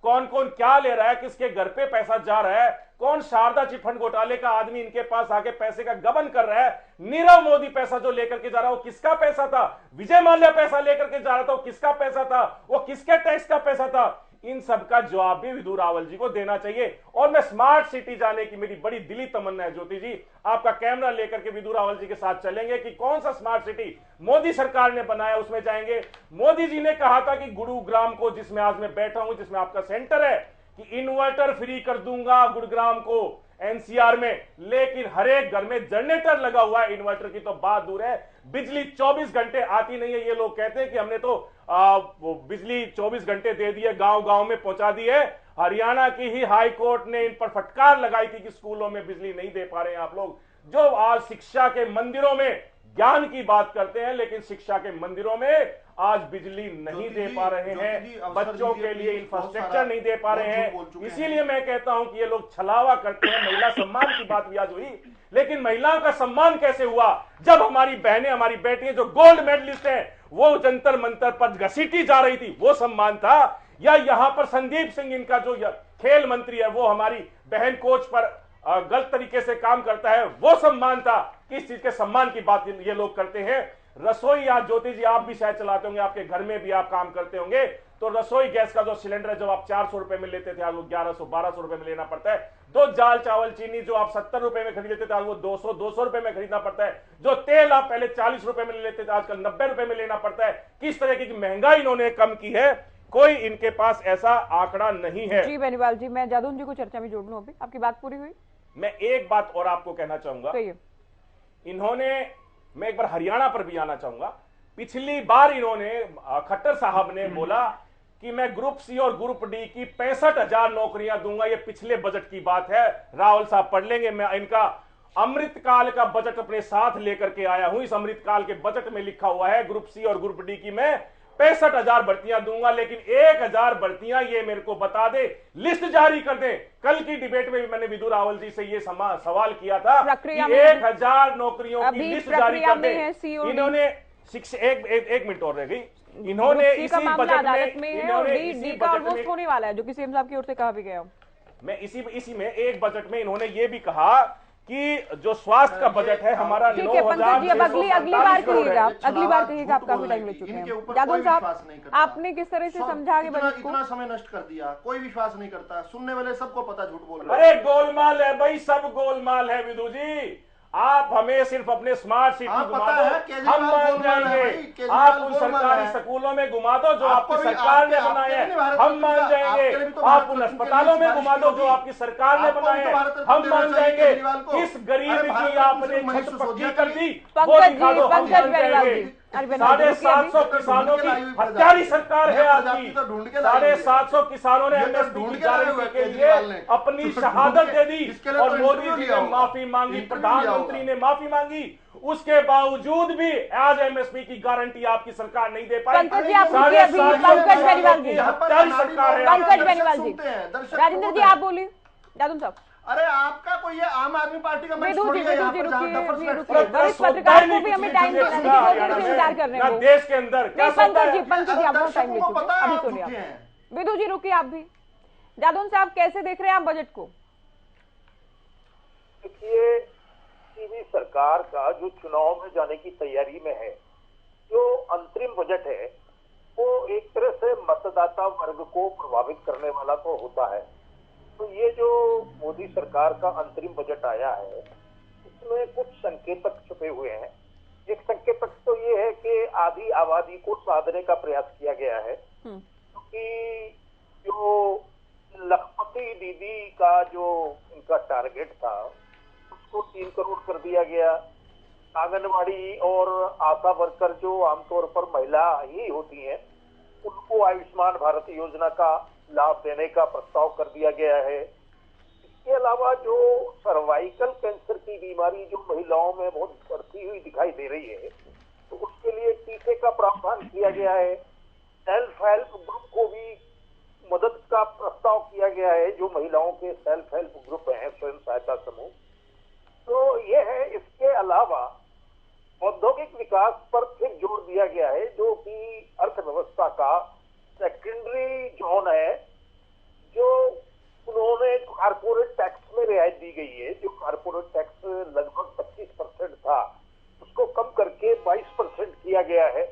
कौन कौन क्या ले रहा है, किसके घर पे पैसा जा रहा है, कौन शारदा चिटफंड घोटाले का आदमी इनके पास आके पैसे का गबन कर रहा है। नीरव मोदी पैसा जो लेकर के जा रहा है वो किसका पैसा था? विजय माल्या पैसा लेकर के जा रहा था, वो किसका पैसा था? वो किसके टैक्स का पैसा था? इन सब का जवाब भी विधु रावल जी को देना चाहिए। और मैं स्मार्ट सिटी जाने की मेरी बड़ी दिली तमन्ना है ज्योति जी, आपका कैमरा लेकर के विधु रावल जी के साथ चलेंगे कि कौन सा स्मार्ट सिटी मोदी सरकार ने बनाया उसमें जाएंगे। मोदी जी ने कहा था कि गुरुग्राम को, जिसमें आज मैं बैठा हूं, जिसमें आपका सेंटर है, कि इन्वर्टर फ्री कर दूंगा गुरुग्राम को एनसीआर में, लेकिन हर एक घर में जनरेटर लगा हुआ है। इन्वर्टर की तो बात दूर है, बिजली 24 घंटे आती नहीं है। ये लोग कहते हैं कि हमने तो वो बिजली 24 घंटे दे दी है, गांव-गांव में पहुंचा दी है। हरियाणा की ही हाई कोर्ट ने इन पर फटकार लगाई थी कि स्कूलों में बिजली नहीं दे पा रहे हैं आप लोग। जो आज शिक्षा के मंदिरों में ज्ञान की बात करते हैं, लेकिन शिक्षा के मंदिरों में आज बिजली नहीं दे पा रहे हैं, बच्चों के लिए इंफ्रास्ट्रक्चर नहीं दे पा रहे हैं। इसीलिए मैं कहता हूं कि ये लोग छलावा करते हैं। महिला सम्मान की बात भी आज हुई, लेकिन महिलाओं का सम्मान कैसे हुआ जब हमारी बहनें, हमारी बेटियां जो गोल्ड मेडलिस्ट हैं, वो जंतर मंतर पर घसीटी जा रही थी, वो सम्मान था? या यहां पर संदीप सिंह, इनका जो खेल मंत्री है, वो हमारी बहन कोच पर गलत तरीके से काम करता है, वो सम्मान था? किस चीज के सम्मान की बात ये लोग करते हैं? रसोई, आज ज्योति जी आप भी शायद चलाते होंगे, आपके घर में भी आप काम करते होंगे, तो रसोई गैस का जो सिलेंडर है, जब आप 400 रुपए में लेते थे, आज वो 1100-1200 रुपए में लेना पड़ता है। दो दाल चावल चीनी जो आप 70 रुपए में खरीद लेते थे, आज वो 200 रुपए में खरीदना पड़ता है। जो तेल आप पहले 40 रुपए में ले लेते थे, आजकल 90 रुपए में लेना पड़ता है। किस तरह की महंगाई इन्होंने कम की है, कोई इनके पास ऐसा आंकड़ा नहीं है। जी बेनीवाल जी, मैं जादून जी को चर्चा में जोड़ लूं। अभी आपकी बात पूरी हुई? मैं एक बात और आपको कहना चाहूंगा, मैं एक बार हरियाणा पर भी आना चाहूंगा। पिछली बार इन्होंने, खट्टर साहब ने बोला कि मैं ग्रुप सी और ग्रुप डी की 65,000 नौकरियां दूंगा। ये पिछले बजट की बात है, रावल साहब पढ़ लेंगे। मैं इनका अमृतकाल का बजट अपने साथ लेकर के आया हूं। इस अमृतकाल के बजट में लिखा हुआ है ग्रुप सी और ग्रुप डी की मैं 65,000 भर्तियां दूंगा, लेकिन 1,000 भर्तियां ये मेरे को बता दे, लिस्ट जारी कर दे। कल की डिबेट में भी मैंने विधु रावल जी से ये सवाल किया था कि 1,000 नौकरियों की लिस्ट जारी कर दे। इन्होंने एक मिनट और रह गई। इन्होंने इसी बजट में होने वाला है, जो कि सीएम साहब की ओर से कहा भी गया। मैं इसी में एक बजट में इन्होंने ये भी कहा कि जो स्वास्थ्य का बजट है हमारा 9,000। अगली बार कहिएगा, आप काफी टाइम ले चुके हैं। यादव साहब, आपने किस तरह से समझा के बजट को? इतना समय नष्ट कर दिया, कोई विश्वास नहीं करता। सुनने वाले सबको पता झूठ बोल रहे। अरे गोलमाल है भाई, सब गोलमाल है विधु जी। आप हमें सिर्फ अपने स्मार्ट सिटी घुमा दो, हम मान जाएंगे। आप उन सरकारी स्कूलों में घुमा दो जो आपकी सरकार ने बनाए हैं, हम मान जाएंगे। आप उन अस्पतालों में घुमा दो जो आपकी सरकार ने बनाए हैं, हम मान जाएंगे। किस गरीब की आपने छत पक्की कर दी, वो दिखा दो, हम मान जाएंगे। 750 किसानों की हत्यारी सरकार है आपकी। 750 किसानों ने एमएसपी की गारंटी के लिए अपनी शहादत दे दी, और मोदी जी ने माफी मांगी, प्रधानमंत्री ने माफी मांगी। उसके बावजूद भी आज एमएसपी की गारंटी आपकी सरकार नहीं दे पाई। पंकज बेनीवाल जी, राजेंद्र जी आप बोलिए। यादव साहब, अरे आपका कोई ये आम आदमी पार्टी का वरिष्ठ पत्रकार को भी हमें टाइम देना चाहिए, इंतजार कर रहे हैं देश के अंदर। पंकज जी आप बहुत टाइम ले चुके हैं, अभी सुनिए आप। विधु जी रुकिए आप भी। यादव साहब, कैसे देख रहे हैं आप बजट को? देखिए, किसी सरकार का जो चुनाव में जाने की तैयारी में है, जो अंतरिम बजट है, वो एक तरह से मतदाता वर्ग को प्रभावित करने वाला तो होता है। तो ये जो मोदी सरकार का अंतरिम बजट आया है, इसमें कुछ संकेतक छुपे हुए हैं। एक संकेतक तो ये है कि आधी आबादी को साधने का प्रयास किया गया है, क्योंकि जो लखपति दीदी का जो इनका टारगेट था, उसको 3 करोड़ कर दिया गया। आंगनबाड़ी और आशा वर्कर जो आमतौर पर महिला ही होती हैं, उनको आयुष्मान भारत योजना का लाभ देने का प्रस्ताव कर दिया गया है। इसके अलावा जो सर्वाइकल कैंसर की बीमारी जो महिलाओं में बहुत बढ़ती हुई दिखाई दे रही है, तो उसके लिए टीके का प्रावधान किया गया है। सेल्फ हेल्प ग्रुप को भी मदद का प्रस्ताव किया गया है, जो महिलाओं के सेल्फ हेल्प ग्रुप हैं, स्वयं सहायता समूह। तो ये है। इसके अलावा औद्योगिक विकास पर फिर जोर दिया गया है, जो कि अर्थव्यवस्था का सेकेंडरी जोन है। जो उन्होंने कारपोरेट टैक्स में रियायत दी गई है, जो कारपोरेट टैक्स लगभग 25% था, उसको कम करके 22% किया गया है।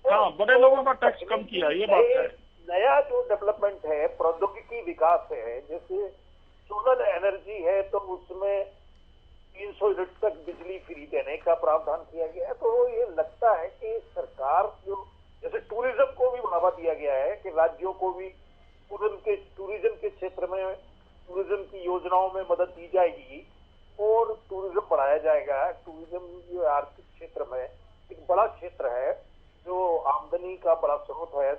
हाँ, बड़े लोगों का टैक्स कम किया, ये बात है। नया जो डेवलपमेंट हिसाब से है। जैसे सोलर एनर्जी है तो उसमें 300 यूनिट तक बिजली फ्री देने का प्रावधान किया गया है। तो ये लगता है कि सरकार जो, जैसे टूरिज्म को भी बढ़ावा दिया गया है कि राज्यों को भी टूरिज्म के क्षेत्र में टूरिज्म की योजनाओं में मदद दी जाएगी और टूरिज्म बढ़ाया जाएगा। टूरिज्म जो आर्थिक क्षेत्र में एक बड़ा क्षेत्र है जो आमदनी का बड़ा स्रोत है,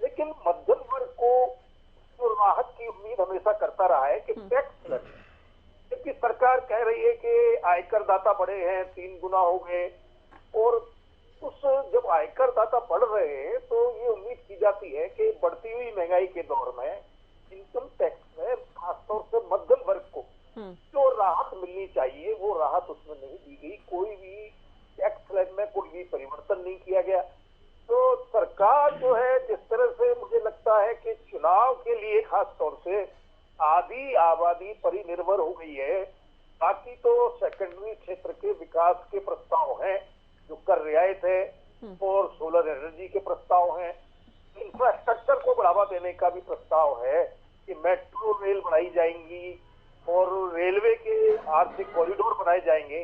लेकिन मध्यम वर्ग को जो राहत की उम्मीद हमेशा करता रहा है कि टैक्स लगे, जबकि सरकार कह रही है कि आयकर दाता बढ़े हैं, 3 गुना हो गए, और उस जब आयकर दाता बढ़ रहे हैं तो ये उम्मीद की जाती है कि बढ़ती हुई महंगाई के दौर में इनकम टैक्स में खासतौर से मध्यम वर्ग को जो राहत मिलनी चाहिए वो राहत उसमें नहीं दी गई। कोई भी टैक्स स्लैब में कोई भी परिवर्तन नहीं किया गया। तो सरकार जो है, जिस तरह से मुझे लगता है कि चुनाव के लिए खास तौर से आधी आबादी परिनिर्भर हो गई है, बाकी तो सेकेंडरी क्षेत्र के विकास के प्रस्ताव हैं, जो कर रियायत है और सोलर एनर्जी के प्रस्ताव हैं। इंफ्रास्ट्रक्चर को बढ़ावा देने का भी प्रस्ताव है कि मेट्रो रेल बढ़ाई जाएंगी और रेलवे के आर्थिक कॉरिडोर बनाए जाएंगे।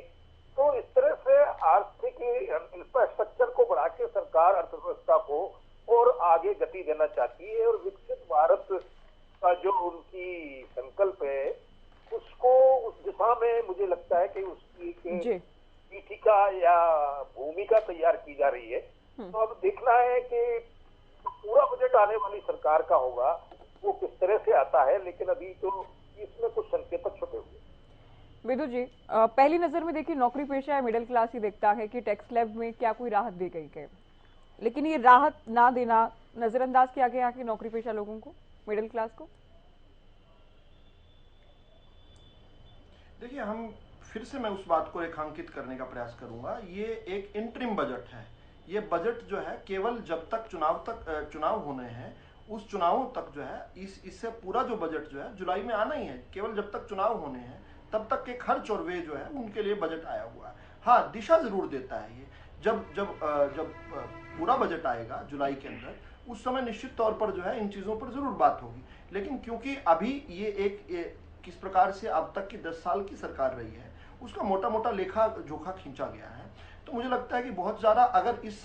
तो इस तरह से आर्थिक इंफ्रास्ट्रक्चर को बढ़ा के सरकार अर्थव्यवस्था को और आगे गति देना चाहती है, और विकसित भारत का जो उनकी संकल्प है उसको उस दिशा में मुझे लगता है कि उसकी पीठिका या भूमिका तैयार की जा रही है। तो अब देखना है कि पूरा बजट आने वाली सरकार का होगा वो किस तरह से आता है, लेकिन अभी तो इसमें कुछ संकेत छुपे हुए। विदु जी, पहली नजर में देखिए नौकरी पेशा या मिडिल क्लास ही देखता है कि टैक्स स्लैब में क्या कोई राहत दी गई है, लेकिन ये राहत ना देना नजरअंदाज किया गया कि नौकरी पेशा लोगों को, मिडिल क्लास को। देखिए, हम फिर से मैं उस बात को रेखांकित करने का प्रयास करूंगा। ये एक इंटरिम बजट है। ये बजट जो है केवल जब तक चुनाव होने हैं उस चुनावों तक जो है इससे पूरा जो बजट जो है जुलाई में आना ही है। केवल जब तक चुनाव होने हैं तब तक के खर्च और व्यय जो है उनके लिए बजट आया हुआ है। हाँ, दिशा जरूर देता है ये। जब पूरा बजट आएगा जुलाई के अंदर, उस समय निश्चित तौर पर जो है इन चीजों पर जरूर बात होगी। लेकिन क्योंकि अभी ये किस प्रकार से अब तक की 10 साल की सरकार रही है उसका मोटा मोटा लेखा जोखा खींचा गया है, तो मुझे लगता है कि बहुत ज्यादा अगर इस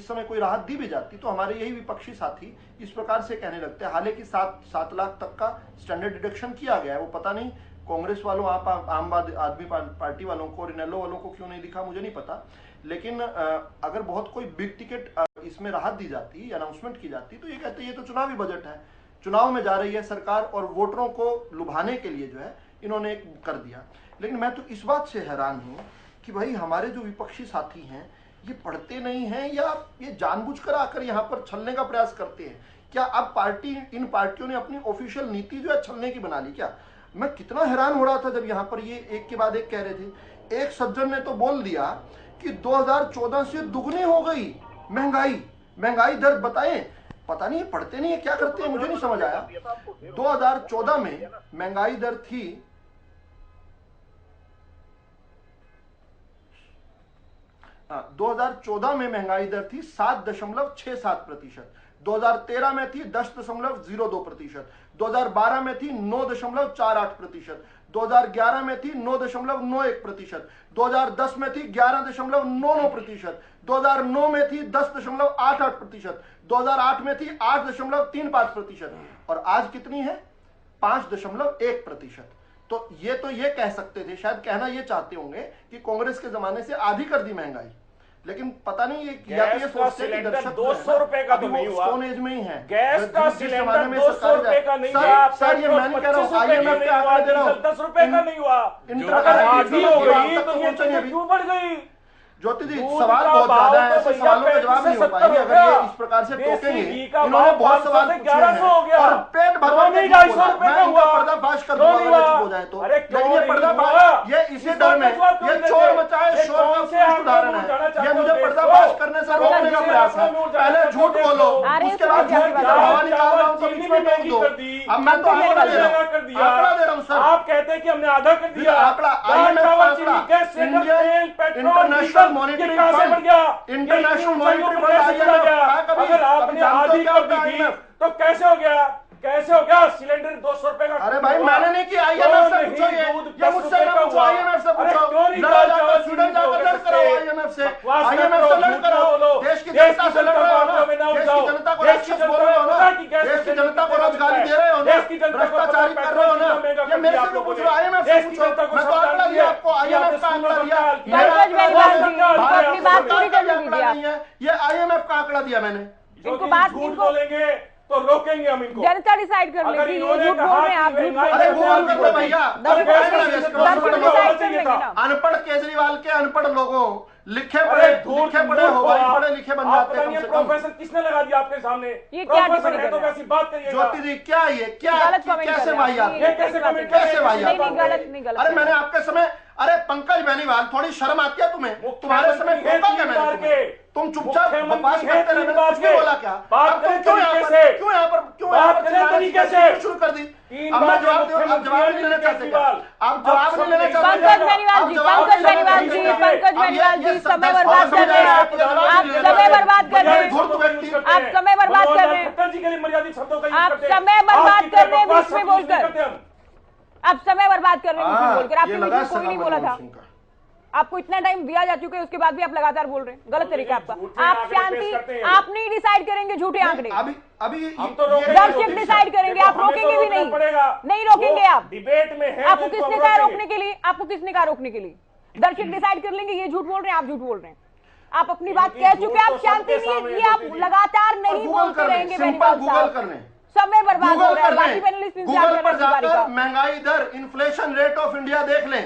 समय कोई राहत दी भी जाती तो हमारे यही विपक्षी साथी इस प्रकार से कहने लगते हैं। हालांकि 7 लाख तक का स्टैंडर्ड डिडक्शन किया गया है, वो पता नहीं कांग्रेस वालों, आम आदमी पार्टी वालों को और इनेलो वालों को क्यों नहीं दिखा मुझे नहीं पता। लेकिन अगर बहुत कोई बिग टिकट इसमें राहत दी जाती, अनाउंसमेंट की जाती, तो ये कहते ये तो चुनावी बजट है, चुनाव में जा रही है सरकार और वोटरों को लुभाने के लिए जो है इन्होंने कर दिया। लेकिन मैं तो इस बात से हैरान हूं कि भाई हमारे जो विपक्षी साथी हैं ये पढ़ते नहीं हैं या ये जानबूझकर आकर यहाँ पर छलने का प्रयास करते हैं। क्या अब इन पार्टियों ने अपनी ऑफिशियल नीति जो है छलने की बना ली क्या? मैं कितना हैरान हो रहा था जब यहाँ पर ये एक के बाद एक कह रहे थे। एक सज्जन ने तो बोल दिया कि 2014 से दुगनी हो गई महंगाई दर बताएं। पता नहीं पढ़ते नहीं है, क्या करते हैं मुझे नहीं समझ आया। 2014 में महंगाई दर थी 2014 में महंगाई दर थी 7.67%, 2013 में थी 10.02%, 2012 में थी 9.48%, 2011 में थी 9.91%, 2010 में थी 11.99%, 2009 में थी 10.88%, 2008 में थी 8.35%, और आज कितनी है? 5.1%। तो ये कह सकते थे, शायद कहना ये चाहते होंगे कि कांग्रेस के जमाने से आधी कर दी महंगाई। लेकिन पता नहीं ये या तो ये सोचते हैं कि दर्शक 200 रुपए का तो नहीं हुआ, स्टोन एज में ही है। गैस का सिलेंडर 200 रुपए का नहीं हुआ सर, ये मैं नहीं कह रहा हूँ, IMF के आंकड़े दे रहा हूँ, 10 रुपए का नहीं हुआ। अगर आधी हो गई तो ये चीजें क्यों बढ़ गई? ज्योति जी, सवाल बहुत ज्यादा है, ऐसे सवालों का जवाब नहीं हो पाएंगे अगर ये इस प्रकार से टोकेंगे। इन्होंने बहुत सवाल पूछे हैं और पेट भरवा के पर्दाफाश कर दूंगा हो जाए तो। लेकिन ये पर्दाफाश, ये इसी दर में ये चोर मचाए शोर का उत्कृष्ट उदाहरण है। ये मुझे पर्दाफाश करने से रोकने का प्रयास है। पहले झूठ बोलो, उसके बाद झूठ की हवा निकाल रहा हूँ, तो बीच में टोक दो। अब मैं तो आंकड़ा दे रहा हूँ सर। आप कहते हैं कि हमने आधा कर दिया। आंकड़ा international monitoring fund, international monitoring fund अगर आपने आधी कर दी थी तो कैसे हो गया? कैसे हो गया सिलेंडर 200 रुपए का? अरे भाई मैंने नहीं किया, आईएमएफ से पूछो, ये मुझसे ना पूछो, आईएमएफ से पूछो। लड़ा जाकर स्वीडन जाकर लड़ कर आओ आईएमएफ से, आईएमएफ से लड़ कर आओ। देश की जनता से लड़ रहे हो ना, देश की जनता को राक्षस बोल रहे हो ना, देश की जनता को रोजगारी दे रहे हो ना, भ्रष्टाचारी कर रहे हो ना। ये मेरे से पूछ रहे हो, आईएमएफ से पूछो। मैं तो आंकड़ा दिया आपको, आईएमएफ का आंकड़ा दिया। ये आईएमएफ का आंकड़ा दिया मैंने। इनको बात झूठ बोलेंगे तो रोकेंगे हम इनको। जनता डिसाइड कर लेगी, ये झूठ बोल रहे हैं आप, झूठ बोल अरे गूगल कर लो भैया। भैया अनपढ़ केजरीवाल के अनपढ़ लोगों लिखे पढ़े हो भाई, पढ़े लिखे बन जाते हैं। प्रोफेसर किसने लगा दिया आपके सामने? ये क्या प्रोफेसर है तो कैसी बात करिएगा? ज्योति जी क्या ये क्या कैसे वाहियात, कैसे वाहियात? नहीं गलत। अरे मैंने आपके समय, अरे पंकज बेनीवाल थोड़ी शर्म आती है तुम्हें? तुम्हारे समय टोका क्या मैंने तुम्हें? तुम चुपचाप बकवास करते रहे, मैंने कुछ नहीं बोला क्या? अब तुम क्यों यहाँ पर शुरू कर दी? अब मैं जवाब दूं, अब जवाब नहीं लेना चाहते क्या? आप जवाब नहीं लेना चाहते? पंकज बेनीवाल जी समय बर्बाद कर रहे हैं आप, समय बर्बाद कर रहे हैं, आप समय बर्बाद कर रहे हैं, आप समय बर्बाद कर रहे हैं बीच में बोलकर, आप समय बर्बाद कर रहे हैं बीच में बोलकर। आपके बीच में कोई नहीं बोला था, आपको इतना टाइम दिया जा चुका है, उसके बाद भी आप लगातार बोल रहे हैं, गलत तरीका आपका। आप शांति, आप नहीं डिसाइड करेंगे झूठे आंकड़े, अभी दर्शक डिसाइड करेंगे, आप रोकेंगे भी नहीं रोकेंगे आप। डिबेट में आपको किसने कहा रोकने के लिए? आपको किसने कहा रोकने के लिए? दर्शक डिसाइड कर लेंगे ये झूठ बोल रहे हैं, आप झूठ बोल रहे हैं, आप अपनी बात कह चुके हैं, आप शांति नहीं, ये आप लगातार नहीं बोलते रहेंगे। गूगल करने समय बर्बाद हो रहा है, बाकी पैनलिस्ट गूगल पर जाकर महंगाई दर, इन्फ्लेशन रेट ऑफ इंडिया देख लें।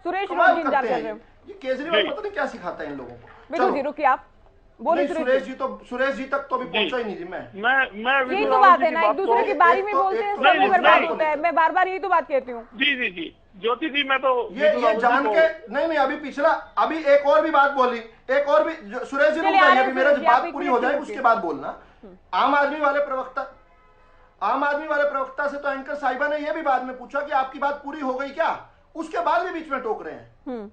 सुरेश रोज इंतजार कर रहे हैं। ये केजरीवाल पता नहीं क्या सिखाता है इन लोगों को। बिल्कुल जी, रुकिए आप बोलिए। सुरेश जी तक तो अभी पहुंचा ही नहीं जी। मैं यही तो बात है ना, एक दूसरे की बारी में बोलते हैं, समय बर्बाद होता है। मैं बार बार यही तो बात कहती हूँ। जी ज्योति जी, मैं तो ये जान के नहीं अभी पिछला, अभी एक और भी बात बोली, एक और भी सुरेश जी रुक जाइए, अभी मेरा बात पूरी हो जाए उसके बाद बोलना। आम आदमी वाले प्रवक्ता से तो एंकर साहिबा ने यह भी बाद में पूछा कि आपकी बात पूरी हो गई क्या, उसके बाद भी बीच में टोक रहे हैं।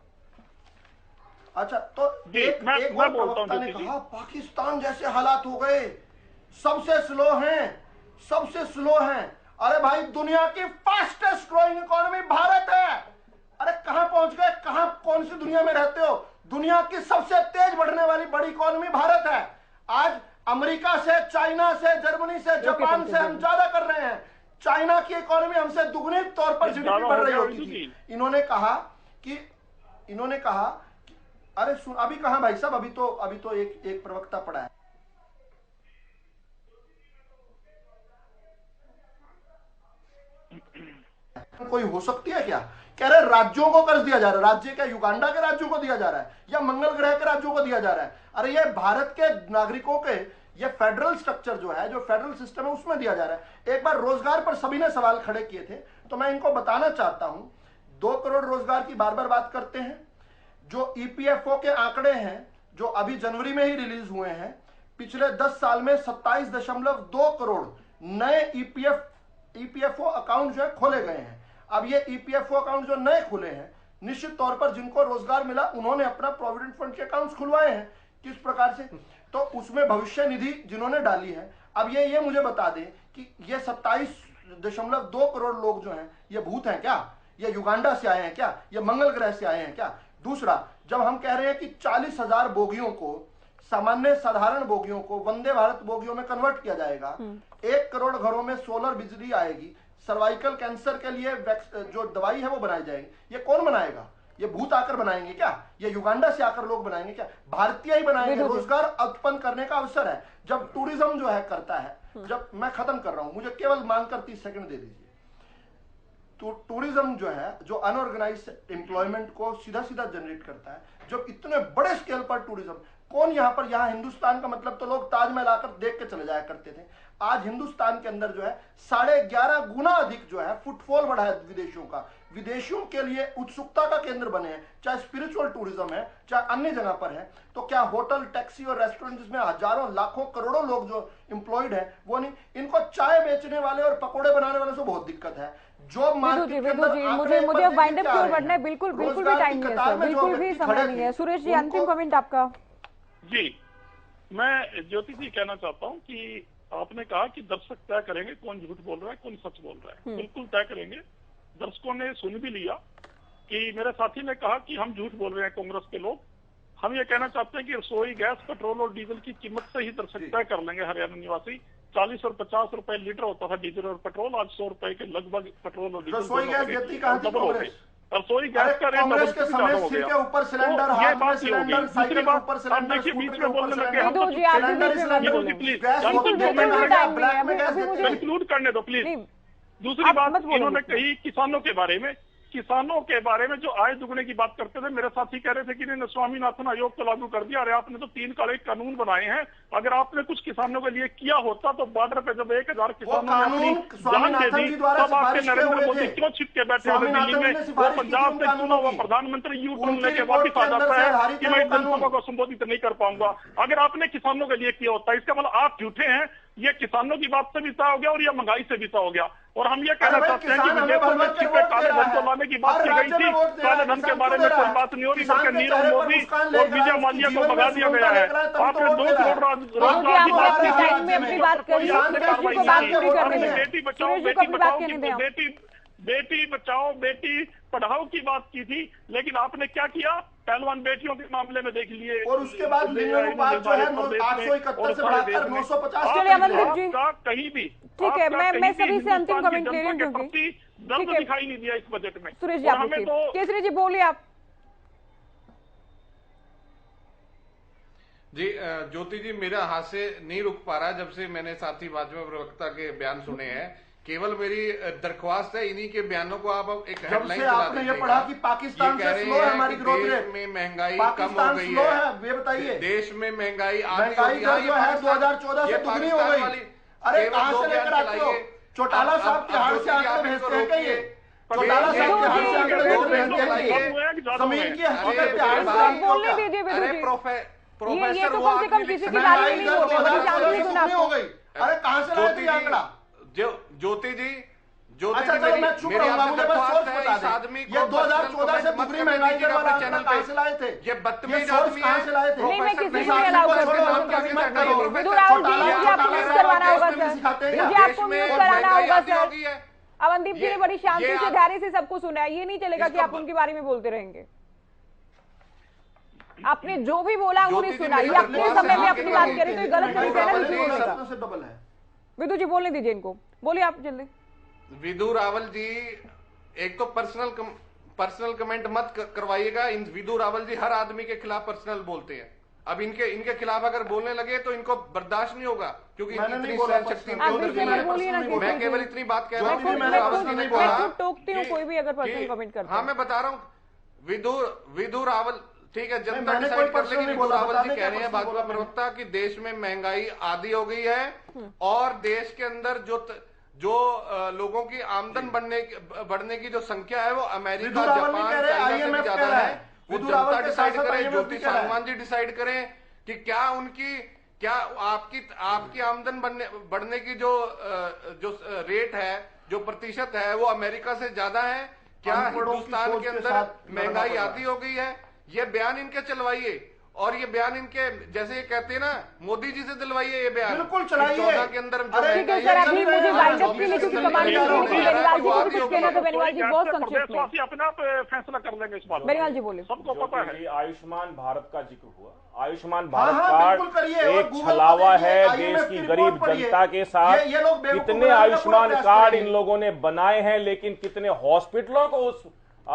अच्छा तो एक और प्रवक्ता ने कहा पाकिस्तान जैसे हालात हो गए, सबसे स्लो हैं। अरे भाई दुनिया की फास्टेस्ट ग्रोइंग इकोनॉमी भारत है। अरे कहां पहुंच गए, कौन सी दुनिया में रहते हो? दुनिया की सबसे तेज बढ़ने वाली बड़ी इकोनॉमी भारत है। आज अमेरिका से, चाइना से, जर्मनी से, जापान से हम ज्यादा कर रहे हैं। चाइना की इकोनॉमी हमसे दुगने तौर पर जीडीपी बढ़ रही होती थी। इन्होंने कहा कि अरे सुन, अभी कहां भाई साहब, अभी तो एक प्रवक्ता पड़ा है। कोई हो सकती है क्या? कह रहे राज्यों को कर्ज दिया जा रहा है। राज्य क्या युगांडा के राज्यों को दिया जा रहा है या मंगल ग्रह के राज्यों को दिया जा रहा है? अरे ये भारत के नागरिकों के, ये फेडरल स्ट्रक्चर जो है, जो फेडरल सिस्टम है, उसमें दिया जा रहा है। एक बार रोजगार पर सभी ने सवाल खड़े किए थे, तो मैं इनको बताना चाहता हूं, 2 करोड़ रोजगार की बार बार बात करते हैं। जो ईपीएफओ के आंकड़े हैं, जो अभी जनवरी में ही रिलीज हुए हैं, पिछले 10 साल में 27.2 करोड़ नए ईपीएफओ अकाउंट जो है खोले गए हैं। अब ये ईपीएफओ अकाउंट जो नए खुले हैं, निश्चित तौर पर जिनको रोजगार मिला उन्होंने अपना प्रोविडेंट फंड के अकाउंट्स खुलवाए हैं। किस प्रकार से? तो उसमें भविष्य निधि जिन्होंने डाली है। अब ये मुझे बता दें कि ये 27.2 करोड़ लोग जो हैं, ये भूत हैं क्या? ये युगांडा से आए हैं क्या? ये मंगल ग्रह से आए हैं क्या? दूसरा, जब हम कह रहे हैं कि 40,000 बोगियों को, सामान्य साधारण बोगियों को वंदे भारत बोगियों में कन्वर्ट किया जाएगा, 1 करोड़ घरों में सोलर बिजली आएगी, सर्वाइकल कैंसर के लिए जो दवाई है वो बनाई जाएगी। ये कौन बनाएगा? ये भूत आकर बनाएंगे क्या? ये युगांडा से आकर लोग बनाएंगे क्या? भारतीय ही बनाएंगे। रोजगार उत्पन्न करने का अवसर है। जब टूरिज्म जो है करता है, जब मैं खत्म कर रहा हूं, मुझे केवल मानकर 30 सेकंड दे दीजिए। तो टूरिज्म जो है, जो अनऑर्गेनाइज एम्प्लॉयमेंट को सीधा जनरेट करता है, जो इतने बड़े स्केल पर टूरिज्म, कौन यहाँ हिंदुस्तान का मतलब तो लोग ताजमहल आकर देख के चले जाया करते थे। आज हिंदुस्तान के अंदर जो है 11.5 गुना अधिक जो है फुटफॉल बढ़ा है विदेशियों का। विदेशियों के लिए उत्सुकता का केंद्र बने हैं, चाहे स्पिरिचुअल टूरिज्म है, चाहे अन्य जगह पर है। तो क्या होटल, टैक्सी और रेस्टोरेंट जिसमें हजारों, लाखों, करोड़ों लोग जो एम्प्लॉयड है वो नहीं? इनको चाय बेचने वाले और पकौड़े बनाने वाले से बहुत दिक्कत है। जो मुझे वाइंड अप क्यों करना है? बिल्कुल भी टाइम नहीं है, बिल्कुल भी समय नहीं है। सुरेश जी, अंतिम कमेंट आपका। जी, मैं ज्योति जी कहना चाहता हूँ कि आपने कहा कि दर्शक तय करेंगे कौन झूठ बोल रहा है कौन सच बोल रहा है। बिल्कुल तय करेंगे। दर्शकों ने सुन भी लिया कि मेरे साथी ने कहा कि हम झूठ बोल रहे हैं कांग्रेस के लोग। हम ये कहना चाहते हैं कि रसोई गैस, पेट्रोल और डीजल की कीमत से ही दर्शक तय कर लेंगे। हरियाणा निवासी 40 और 50 रुपए लीटर होता था डीजल और पेट्रोल, आज 100 रुपए के लगभग पेट्रोल और डीजल रसोई गैस देती कहां थी कांग्रेस? रसोई गैस का रेट कांग्रेस के समय सिर के ऊपर सिलेंडर, हाथ में सिलेंडर, साइकिल के ऊपर सिलेंडर, देखिए बीच स्कूटर में के ऊपर बोलने लगे सिलेंडर, हम कंक्लूड करने दो प्लीज। दूसरी बात इन्होंने कही किसानों के बारे में। किसानों के बारे में जो आय दुगने की बात करते थे, मेरे साथी कह रहे थे कि इन्होंने स्वामीनाथन आयोग को लागू कर दिया। अरे आपने तो 3 काले कानून बनाए हैं। अगर आपने कुछ किसानों के लिए किया होता तो बॉर्डर पे जब 1000 किसानों ने अपनी जान दे दी तब आपके नरेंद्र मोदी क्यों छिप के बैठे हुए दिल्ली में? वो पंजाब से चुना हुआ प्रधानमंत्री यू टर्न लेके वापिस आ जाता है कि मैं जनसभा को संबोधित नहीं कर पाऊंगा। अगर आपने किसानों के लिए किया होता, इसका मतलब आप झूठे हैं। ये किसानों की बात से भी तय हो गया और ये महंगाई से भी तय हो गया। और हम ये कहना चाहते हैं कि विदेशों में छिपे काले धन को लाने की बात की गई थी। काले धन के बारे में कोई बात नहीं हो रही, बल्कि नीरव मोदी और विजय माल्या को भगा दिया गया है। आपने 2 करोड़ रोजगार की बात की थी। बेटी बचाओ बेटी बचाओ बेटी पढ़ाओ की बात की थी, लेकिन आपने क्या किया? पहलवान बेटियों के मामले में देख लिए और उसके बाद लिंग अनुपात जो है 871 से बढ़ाकर 950 का कहीं भी ठीक है। मैं सभी से अंतिम कमेंट ले रही हूँ। दर्द दिखाई नहीं दिया इस बजट में। सुरेश जी, हमें तो केसरी जी बोलिए आप। जी ज्योति जी, मेरा हाथ से नहीं रुक पा रहा जब से मैंने साथी भाजपा प्रवक्ता के बयान सुने हैं। केवल मेरी दरख्वास्त है इन्हीं के बयानों को आप एक हेडलाइन चला दीजिए। ये पढ़ा कि पाकिस्तान से स्लो है हमारी ग्रोथ रेट, में महंगाई कम हो गई है। ये बताइए, देश में महंगाई जो है 2014 से दुगनी हो गई। अरे कहां से लेकर आते हो? चौटाला साहब तिहाड़ से आंकड़े भेजते हैं क्या? ये चौटाला साहब तिहाड़ से आंकड़े भेजते हैं? जमीन की हकीकत तिहाड़ से बोलने दीजिए विदुर जी। प्रोफेसर तो कम से कम किसी की बात नहीं हो गई। अरे कहां से लाए थे आंकड़ा? ज्योति जी, अच्छा चलो मैं चुप रहूंगा, मुझे बस सोर्स बता दें। ये 2014 से दुगनी महंगाई के वाला आंकड़ा कहां से लाए थे? ये बदतमीज आदमी कहां से लाए थे? नहीं, मैं किसी को नहीं अलाउ करूंगा। विदुर रावल जी, मुझे आपको म्यूट करवाना होगा सर। मुझे आपको म्यूट कराना होगा सर। अवनदीप जी ने बड़ी शांति से, धैर्य से सबको सुना है। ये नहीं चलेगा कि आप उनके बारे में बोलते रहेंगे। आपने जो भी बोला उन्होंने सुना। ये अपने समय में अपनी बात करें तो ये गलत तरीके से बोलेगा। विदु जी बोलने दीजिए इनको, बोलिए आप जल्दी। विदु रावल जी, एक तो पर्सनल कमेंट मत करवाइएगा। विदु रावल जी हर आदमी के खिलाफ पर्सनल बोलते हैं। अब इनके खिलाफ अगर बोलने लगे तो इनको बर्दाश्त नहीं होगा, क्योंकि इतनी शक्ति। मैं केवल इतनी बात कह रहा हूँ। टोकती हूँ कोई भी अगर पर्सनल कमेंट करता है। हाँ, मैं बता रहा हूँ विदु रावल, ठीक है, जनता डिसाइड कर लेगी। विदु रावल जी कह रहे हैं, भाजपा प्रवक्ता, कि देश में महंगाई आधी हो गई है और देश के अंदर जो लोगों की आमदन बढ़ने की जो संख्या है वो अमेरिका, जापान, चाइना से भी ज्यादा है। वो जनता डिसाइड करे, ज्योति सांगवान जी डिसाइड करें कि क्या आपकी आमदन बढ़ने की जो रेट है, जो प्रतिशत है, वो अमेरिका से ज्यादा है? क्या हिंदुस्तान के अंदर महंगाई आधी हो गई है? ये बयान इनके चलवाइए। और ये बयान इनके, जैसे ये कहते हैं ना, मोदी जी से दिलवाइए ये बयान। बिल्कुल चलाइए। 14 के अंदर ठीक है सर, अभी मुझे वाइंडअप के लिए क्योंकि कमांड बेनीवाल जी को भी कुछ कहना, तो बेनीवाल जी बहुत संक्षिप्त में अपने आप फैसला कर लेंगे इस बात। बेनीवाल जी बोले। सबको पता है आयुष्मान भारत का जिक्र हुआ। आयुष्मान भारत कार्ड एक छलावा है देश की गरीब जनता के साथ। कितने आयुष्मान कार्ड इन लोगों ने बनाए हैं, लेकिन कितने हॉस्पिटलों को उस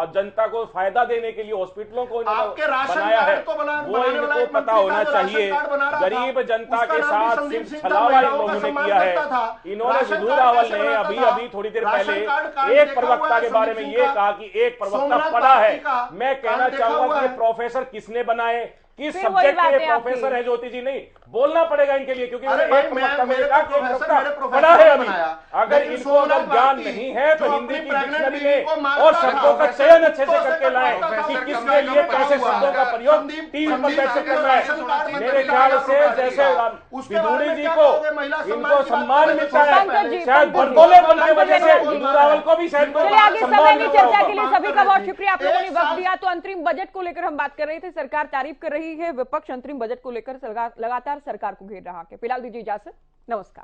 जनता को फायदा देने के लिए हॉस्पिटलों को बनाया है, वो इनको पता होना चाहिए। गरीब जनता के साथ सिर्फ छलावा इन लोगों ने किया है। इन्होंने विदु रावल ने अभी थोड़ी देर पहले एक प्रवक्ता के बारे में ये कहा कि एक प्रवक्ता पढ़ा है। मैं कहना चाहूंगा कि प्रोफेसर किसने बनाए, किस सब्जेक्ट के प्रोफेसर है? ज्योति जी, नहीं बोलना पड़ेगा इनके लिए, क्योंकि एक प्रवक्ता ने कहा कि पढ़ा है अभी। अगर इनको अगर ज्ञान नहीं है तो हिंदी की डिक्शनरी में और शब्दों का चयन अच्छे से करके लाए कि किसके लिए कैसे शब्दों का प्रयोग टीवी पर कैसे करना है। मेरे ख्याल से जैसे विदुरी जी को इनको सम्मान मिलता है, शायद भरतोले बल की वजह से विदु रावल को भी शायद सम्मान। चर्चा के लिए सभी का बहुत शुक्रिया, आप लोगों ने वक्त दिया। तो अंतरिम बजट को लेकर हम बात कर रहे थे। सरकार तारीफ कर रही रही है। विपक्ष अंतरिम बजट को लेकर लगातार सरकार को घेर रहा है। फिलहाल दीजिए इजाजत, नमस्कार।